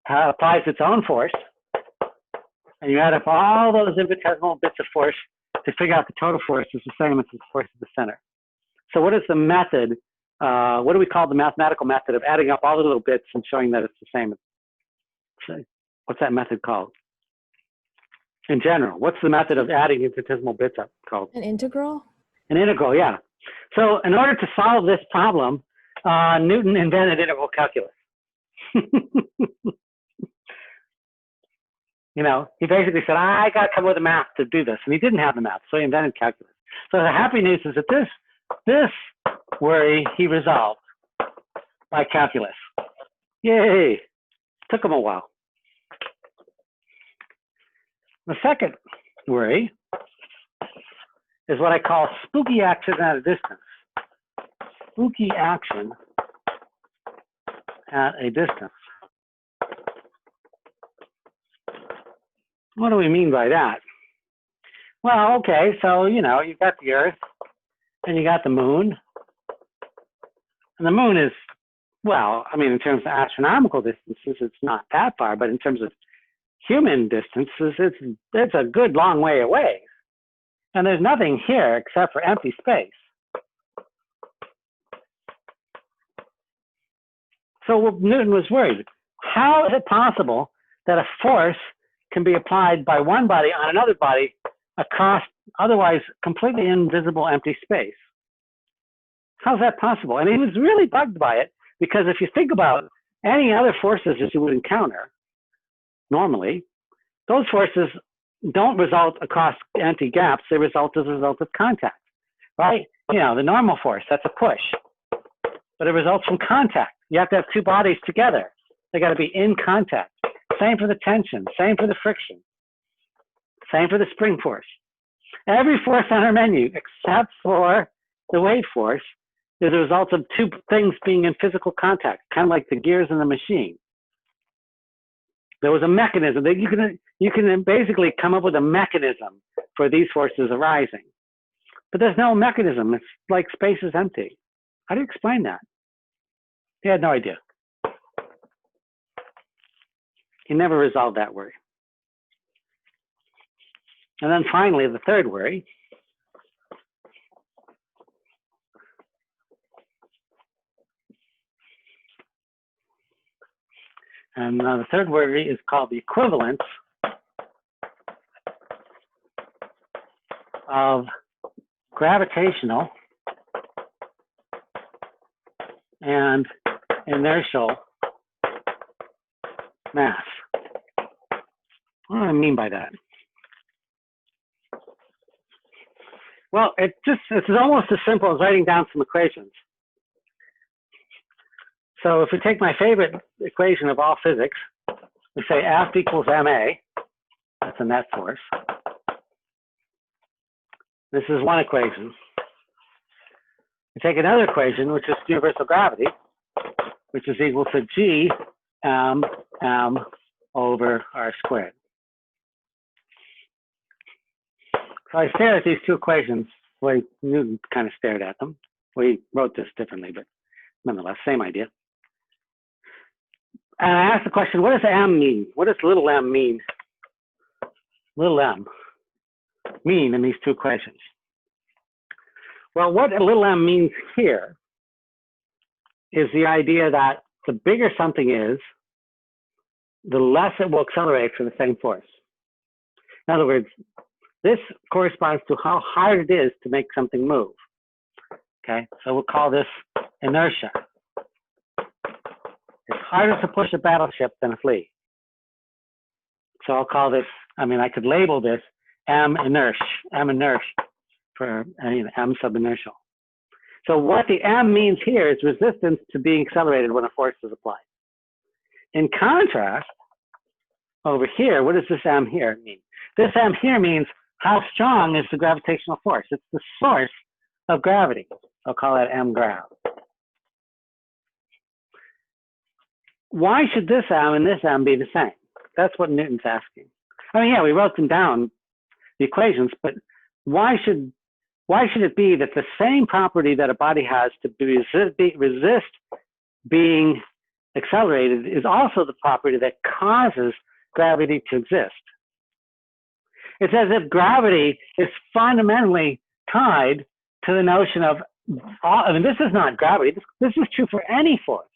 applies its own force, and you add up all those infinitesimal bits of force to figure out the total force is the same as the force of the center. So what is the method? What do we call the mathematical method of adding up all the little bits and showing that it's the same? What's that method called? In general, what's the method of adding infinitesimal bits up called? An integral? An integral, yeah. So in order to solve this problem, Newton invented integral calculus. You know, he basically said, I got to come up with a math to do this. And he didn't have the math, so he invented calculus. So the happy news is that this worry he resolved by calculus. Yay! Took him a while. The second worry is what I call spooky action at a distance. Spooky action at a distance. What do we mean by that? Well, okay, so, you know, you've got the Earth and you got the moon. And the moon is, well, I mean, in terms of astronomical distances, it's not that far, but in terms of human distances, it's a good long way away. And there's nothing here except for empty space. So Newton was worried. How is it possible that a force can be applied by one body on another body across otherwise completely invisible empty space? How's that possible? And he was really bugged by it, because if you think about any other forces that you would encounter normally, those forces don't result across empty gaps. They result as a result of contact, right? You know, the normal force, that's a push, but it results from contact. You have to have two bodies together. They got to be in contact. Same for the tension, same for the friction, same for the spring force. Every force on our menu, except for the wave force, is a result of two things being in physical contact, kind of like the gears in the machine. There was a mechanism that you can basically come up with a mechanism for these forces arising, but there's no mechanism. It's like space is empty. How do you explain that? He had no idea. He never resolved that worry. And then finally, the third worry. And the third worry is called the equivalence of gravitational and inertial mass. What do I mean by that? Well, it's almost as simple as writing down some equations. So if we take my favorite equation of all physics, we say F equals ma, that's a net force. This is one equation. We take another equation, which is universal gravity, which is equal to G m over r squared. So I stare at these two equations. Well, Newton kind of stared at them. We wrote this differently, but nonetheless, same idea. And I asked the question, what does m mean? What does little m mean? Little m mean in these two equations? Well, what little m means here is the idea that the bigger something is, the less it will accelerate for the same force. In other words, this corresponds to how hard it is to make something move. Okay, so we'll call this inertia. It's harder to push a battleship than a flea. So I'll call this, I could label this M inert for M subinertial. So what the M means here is resistance to being accelerated when a force is applied. In contrast, over here, what does this M here mean? This M here means how strong is the gravitational force? It's the source of gravity. I'll call that M grav. Why should this M and this M be the same? That's what Newton's asking. Yeah, we wrote them down, the equations, but why should it be that the same property that a body has to resist being accelerated is also the property that causes gravity to exist? It's as if gravity is fundamentally tied to the notion of, this is not gravity. This is true for any force.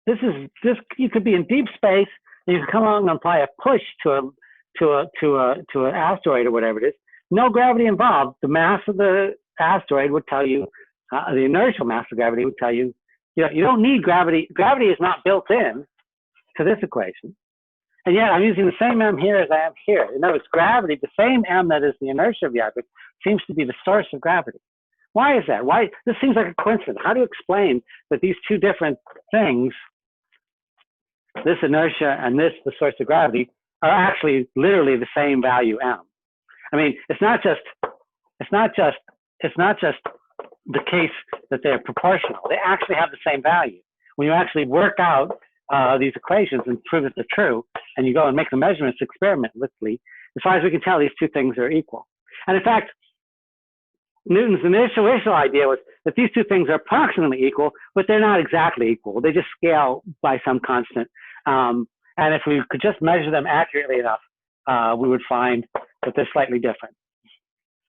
You could be in deep space and you can come along and apply a push to an asteroid or whatever it is. No gravity involved. The mass of the asteroid would tell you, the inertial mass of gravity would tell you, you don't need gravity. Gravity is not built in to this equation. And yet I'm using the same M here as I am here. In other words, gravity, the same M that is the inertia of the object, seems to be the source of gravity. Why is that? Why? This seems like a coincidence. How do you explain that these two different things, this inertia and this, the source of gravity, are actually literally the same value M? It's not just the case that they're proportional. They actually have the same value. When you actually work out these equations and prove that they're true, and you go and make the measurements experimentally, as far as we can tell, these two things are equal. And in fact, Newton's initial idea was that these two things are approximately equal, but they're not exactly equal. They just scale by some constant. And if we could just measure them accurately enough, we would find that they're slightly different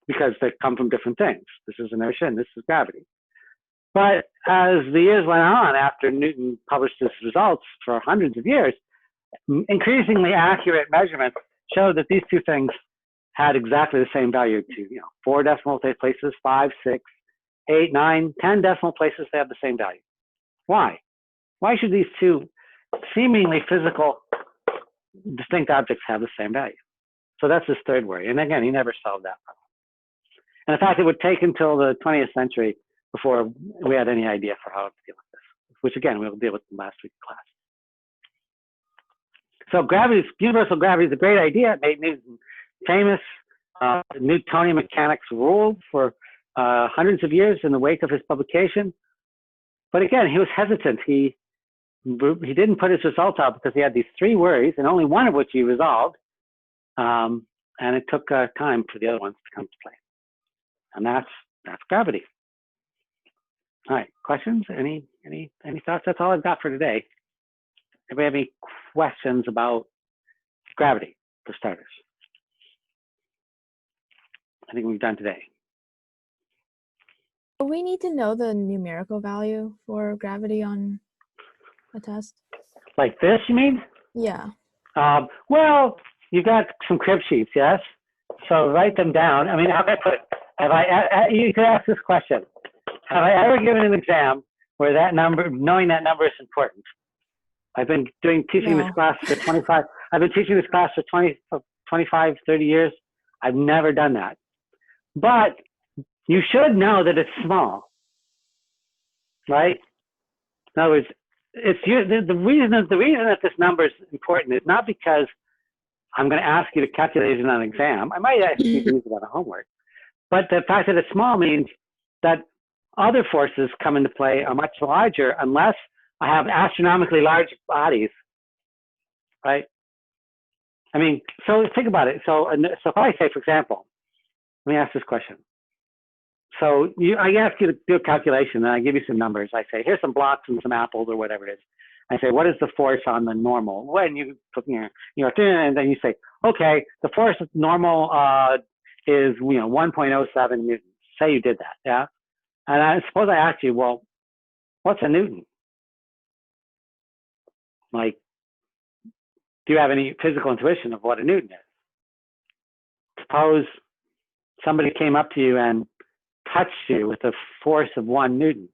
because they come from different things. This is inertia and this is gravity. But as the years went on, after Newton published his results for hundreds of years, increasingly accurate measurements showed that these two things had exactly the same value to 4 decimal places, 5, 6, 8, 9, 10 decimal places, they have the same value. Why? Why should these two seemingly physical distinct objects have the same value? So that's his third worry. And again, he never solved that problem. And in fact, it would take until the 20th century before we had any idea for how to deal with this, which again, we'll deal with in last week's class. So universal gravity is a great idea. It made Newton famous. Newtonian mechanics ruled for hundreds of years in the wake of his publication. But again, he was hesitant. He didn't put his results out because he had these 3 worries, and only one of which he resolved. And it took time for the other ones to come to play. And that's gravity. All right, questions? Any thoughts? That's all I've got for today. Anybody have any questions about gravity, for starters? I think we've done today. We need to know the numerical value for gravity on a test. Like this, you mean? Yeah. Well, you got some crib sheets, yes? So write them down. How can I put it? You could ask this question. Have I ever given an exam where knowing that number is important? I've been teaching this class for 25, I've been teaching this class for 25, 30 years. I've never done that. But you should know that it's small, right? In other words, the reason that this number is important is not because I'm going to ask you to calculate it on an exam. I might ask you to use it on a homework. But the fact that it's small means that other forces come into play are much larger unless I have astronomically large bodies, right? So think about it. So if I say, for example, let me ask this question. So I ask you to do a calculation, and I give you some numbers. I say, here's some blocks and some apples or whatever it is. I say, what is the force on the normal? When you put and then you say, okay, the force of normal is 1.07 newtons. Say you did that, yeah? And I suppose I asked you, well, what's a newton? Like, do you have any physical intuition of what a newton is? suppose somebody came up to you and touched you with a force of 1 Newton.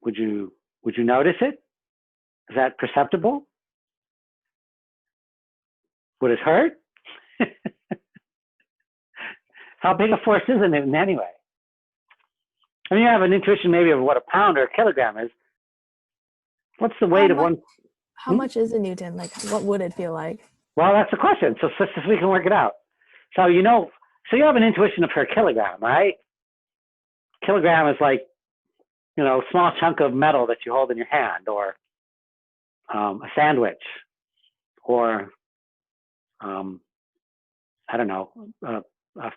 Would you notice it? Is that perceptible? Would it hurt? How big a force is a Newton anyway? I mean, you have an intuition maybe of what a pound or a kilogram is. What's the weight of one? How much is a Newton? Like, what would it feel like? Well, that's the question. So we can work it out. So you have an intuition of per kilogram, right? Kilogram is like, a small chunk of metal that you hold in your hand, or a sandwich, or I don't know, a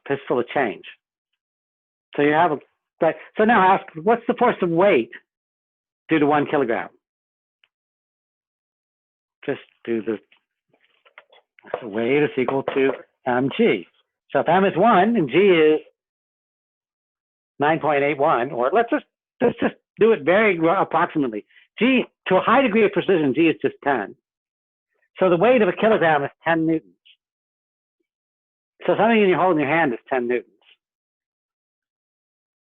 fistful of change. So you have so now ask, what's the force of weight due to 1 kilogram? Just do the weight is equal to mg. So if m is 1 and g is 9.81, or let's just do it very approximately. G, to a high degree of precision, g is just 10. So the weight of a kilogram is 10 newtons. So something you hold in your hand is 10 newtons.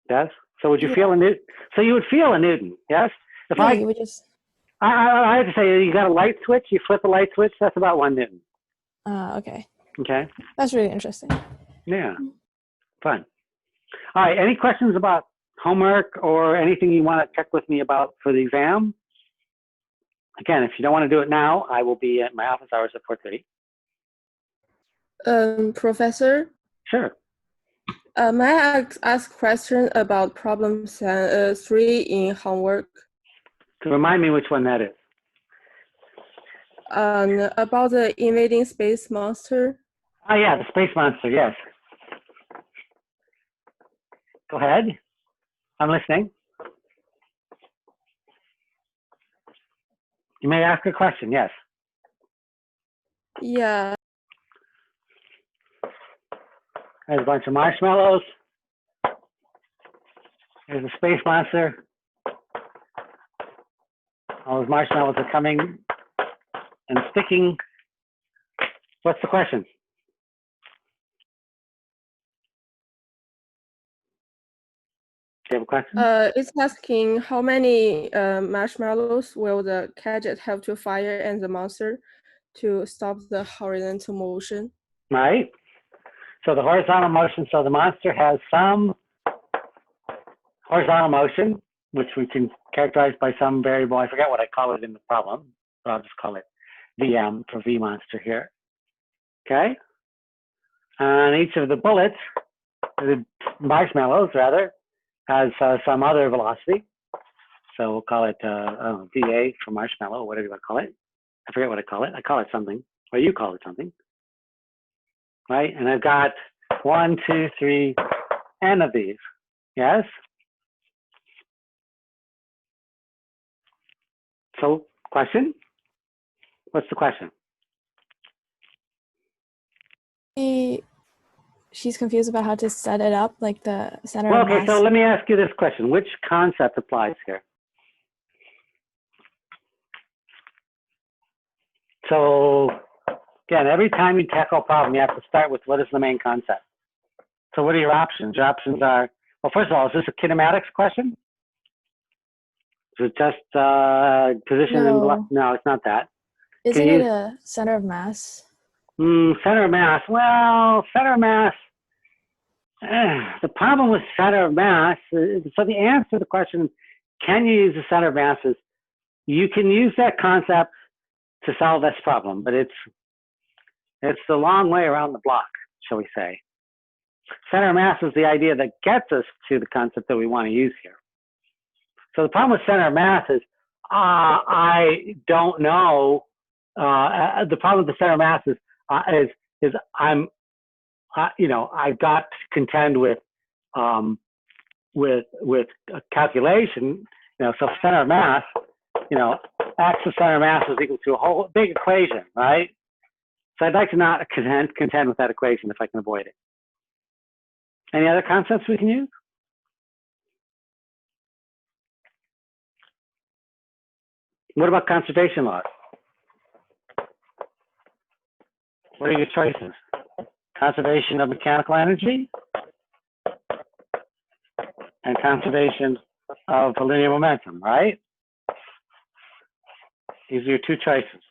Yes? So would you feel a Newton? So you would feel a Newton, yes? You would just... I have to say, you got a light switch, you flip a light switch, that's about 1 Newton. Okay. Okay. That's really interesting. Yeah. Fun. All right. Any questions about homework or anything you want to check with me about for the exam? Again, if you don't want to do it now, I will be at my office hours at 4:30. Professor? Sure. May I ask a question about problem 3 in homework? To remind me which one that is. About the invading space monster. Oh, yeah, the space monster, yes. Go ahead. I'm listening. You may ask a question, yes. Yeah. There's a bunch of marshmallows. There's a space monster. All those marshmallows are coming and sticking. What's the question? Do you have a question? It's asking how many marshmallows will the gadget have to fire and the monster to stop the horizontal motion? Right. So the horizontal motion, so the monster has some horizontal motion, which we can characterize by some variable. I forget what I call it in the problem, but I'll just call it VM for V monster here. Okay. And each of the bullets, the marshmallows rather, has some other velocity. So we'll call it VA for marshmallow, or whatever you want to call it. I forget what I call it. I call it something, or you call it something. Right? And I've got 1, 2, 3, N of these. Yes? So, question? What's the question? She's confused about how to set it up, like the center Well, of okay, mass. so let me ask you this question. Which concept applies here? So, again, every time you tackle a problem, you have to start with what is the main concept. So what are your options? Your options are, well, first of all, is this a kinematics question? Is it just position No. and no, it's not that. Isn't it a center of mass? Center of mass. Well, center of mass. The problem with center of mass, so the answer to the question, can you use the center of mass, is you can use that concept to solve this problem, but it's the long way around the block, shall we say. Center of mass is the idea that gets us to the concept that we want to use here. So the problem with center of mass is I don't know. The problem with the center of mass is I've got to contend with a calculation. So center of mass, x of center of mass is equal to a whole big equation, right? So I'd like to not contend with that equation if I can avoid it. Any other concepts we can use? What about conservation laws? What are your choices? conservation of mechanical energy, and conservation of linear momentum, right? These are your two choices.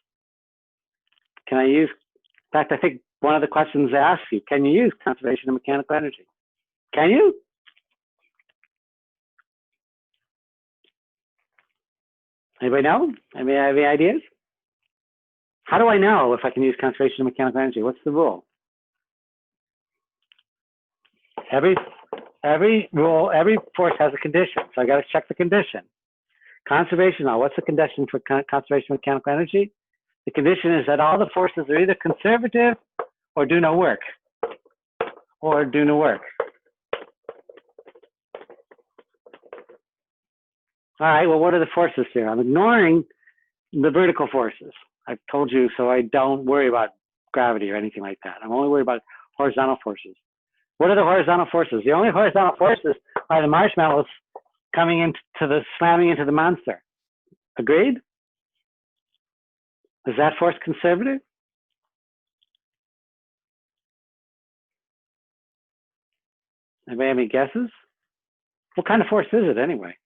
Can I use, in fact, I think one of the questions asks you, can you use conservation of mechanical energy? Can you? Anybody know? Any ideas? How do I know if I can use conservation of mechanical energy? What's the rule? Every force has a condition, so I got to check the condition. Conservation, now what's the condition for conservation of mechanical energy? The condition is that all the forces are either conservative or do no work. Or do no work. All right, well, what are the forces here? I'm ignoring the vertical forces. I've told you, so I don't worry about gravity or anything like that. I'm only worried about horizontal forces. What are the horizontal forces? The only horizontal forces are the marshmallows coming into slamming into the monster. Agreed? Is that force conservative? Anybody have any guesses? What kind of force is it anyway?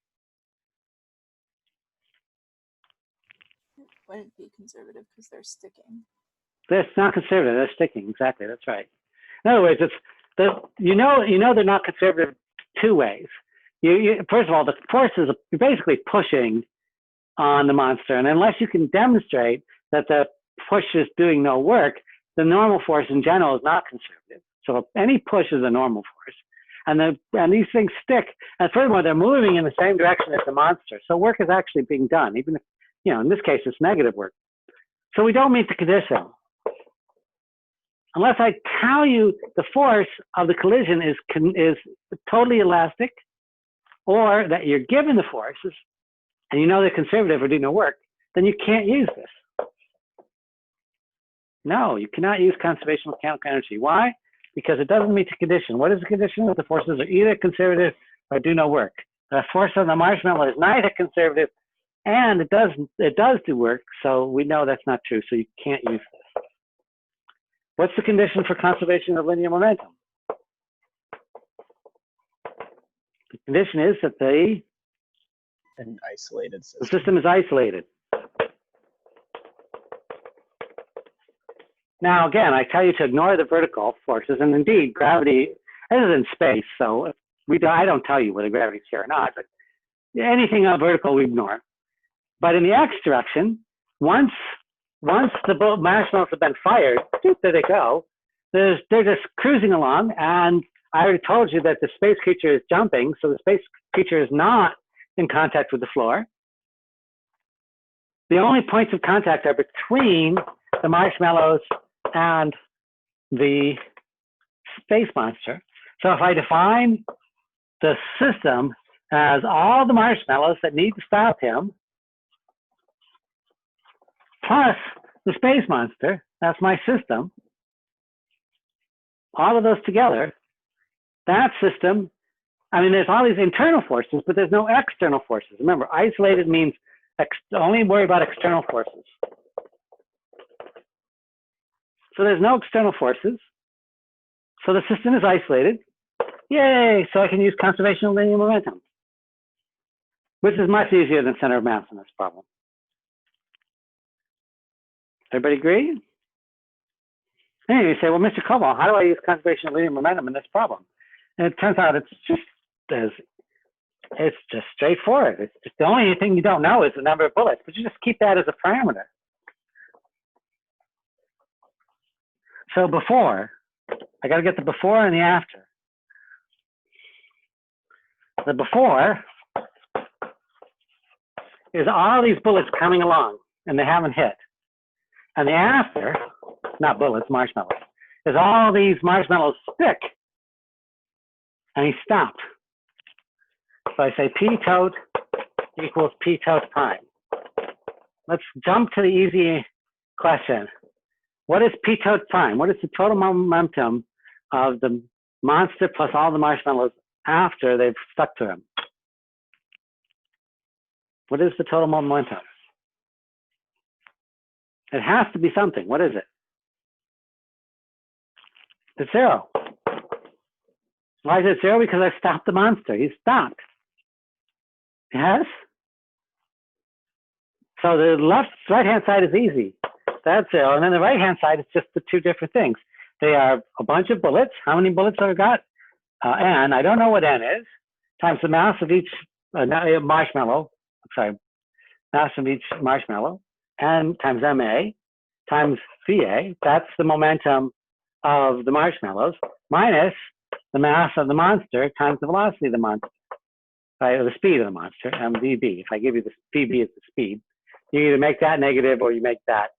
Wouldn't be conservative because they're sticking. It's not conservative. They're sticking. Exactly. That's right. In other words, you know they're not conservative two ways. First of all, the forces are basically pushing on the monster, and unless you can demonstrate that the push is doing no work, the normal force in general is not conservative. So any push is a normal force, and these things stick. And furthermore, they're moving in the same direction as the monster, so work is actually being done, even if, in this case, it's negative work. So we don't meet the condition. Unless I tell you the force of the collision is totally elastic, or that you're given the forces, and you know they're conservative or do no work, then you can't use this. No, you cannot use conservation of mechanical energy. Why? Because it doesn't meet the condition. What is the condition? That the forces are either conservative or do no work. The force on the marshmallow is neither conservative, and it does do work, so we know that's not true, so you can't use this. What's the condition for conservation of linear momentum? The condition is that An isolated system. the system is isolated. Now, again, I tell you to ignore the vertical forces, and indeed, gravity is in space, so I don't tell you whether gravity is here or not, but anything vertical we ignore. But in the x direction, once the marshmallows have been fired, there they go. They're just cruising along, and I already told you that the space creature is jumping, so the space creature is not in contact with the floor. The only points of contact are between the marshmallows and the space monster. So if I define the system as all the marshmallows that need to stop him, plus the space monster, that's my system, all of those together, that system, I mean, there's all these internal forces, but there's no external forces. Remember, isolated means only worry about external forces. So there's no external forces. So the system is isolated. Yay! So I can use conservation of linear momentum, which is much easier than center of mass in this problem. Everybody agree? Anyway, you say, well, Mr. Koval, how do I use conservation of linear momentum in this problem? And it turns out it's just straightforward. It's just the only thing you don't know is the number of bullets, but you just keep that as a parameter. So before, I got to get the before and the after. The before is all these bullets coming along and they haven't hit. And the after, not bullets, marshmallows, is all these marshmallows stick and he stopped. So I say P tote equals P tote prime. Let's jump to the easy question. What is P tote prime? What is the total momentum of the monster plus all the marshmallows after they've stuck to him? What is the total momentum? It has to be something. What is it? It's 0. Why is it 0? Because I stopped the monster. He stopped. Yes? So the right-hand side is easy. That's 0. And then the right-hand side is just the two different things. They are a bunch of bullets. How many bullets have I got? N, I don't know what N is, times the mass of each marshmallow. Sorry, mass of each marshmallow. N times MA times VA. That's the momentum of the marshmallows, minus the mass of the monster times the velocity of the monster, right, or the speed of the monster, mvb. If I give you the vb as the speed, you either make that negative or you make that,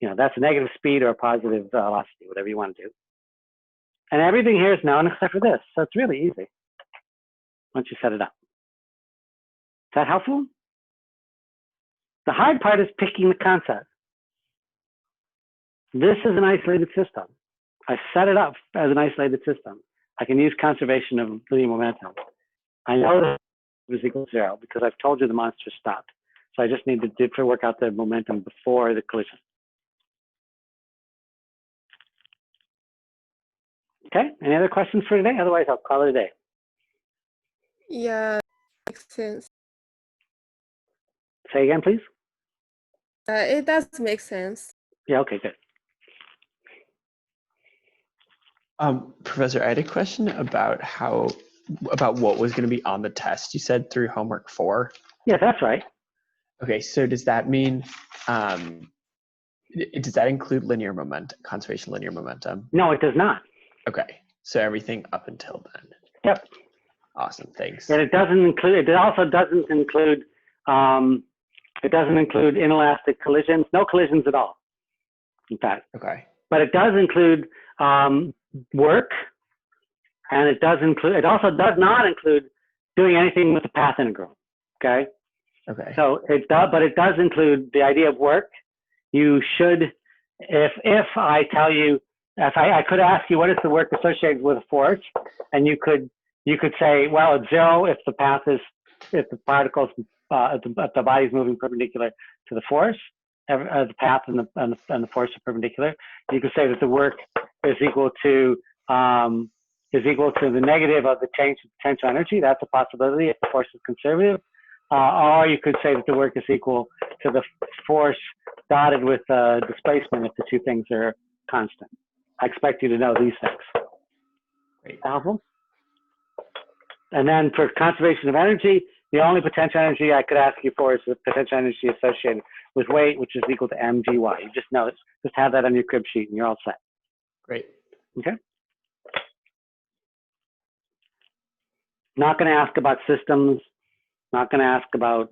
that's a negative speed or a positive velocity, whatever you want to do. And everything here is known except for this. So it's really easy once you set it up. Is that helpful? The hard part is picking the concept. This is an isolated system. I set it up as an isolated system. I can use conservation of linear momentum. I know that it was equal to 0 because I've told you the monster stopped. So I just need to work out the momentum before the collision. Okay, any other questions for today? Otherwise, I'll call it a day. Yeah, makes sense. Say again, please. It does make sense. Yeah, okay, good. Professor, I had a question about what was going to be on the test. You said through homework 4. Yeah, that's right. Okay, so does that mean, does that include linear momentum, conservation linear momentum? No, it does not. Okay, so everything up until then. Yep. Awesome, thanks. And it doesn't include, it also doesn't include, inelastic collisions, no collisions at all, in fact. Okay. But it does include work, and it also does not include doing anything with the path integral, okay? Okay. So but it does include the idea of work. You should, if I tell you, if I could ask you what is the work associated with a force, and you could say, well, it's 0 if the path is, if the particles, if the body is moving perpendicular to the force, the path and the force are perpendicular. You could say that the work is equal to the negative of the change in potential energy. That's a possibility if the force is conservative. Or you could say that the work is equal to the force dotted with displacement if the two things are constant. I expect you to know these things. Great. Helpful? And then for conservation of energy, the only potential energy I could ask you for is the potential energy associated with weight, which is equal to mgy. You just know it. Just have that on your crib sheet and you're all set. Great. Okay? Not going to ask about systems. Not going to ask about,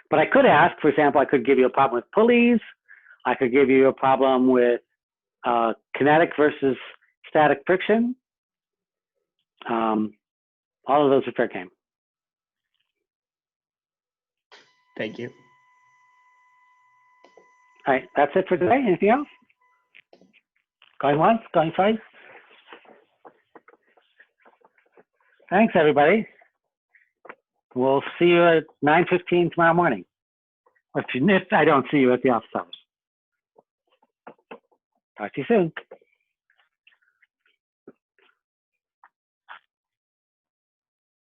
but I could ask, for example, I could give you a problem with pulleys. I could give you a problem with kinetic versus static friction. All of those are fair game. Thank you. All right, that's it for today. Anything else? Going once, going twice? Thanks, everybody. We'll see you at 9:15 tomorrow morning. If I don't see you at the office hours. Talk to you soon.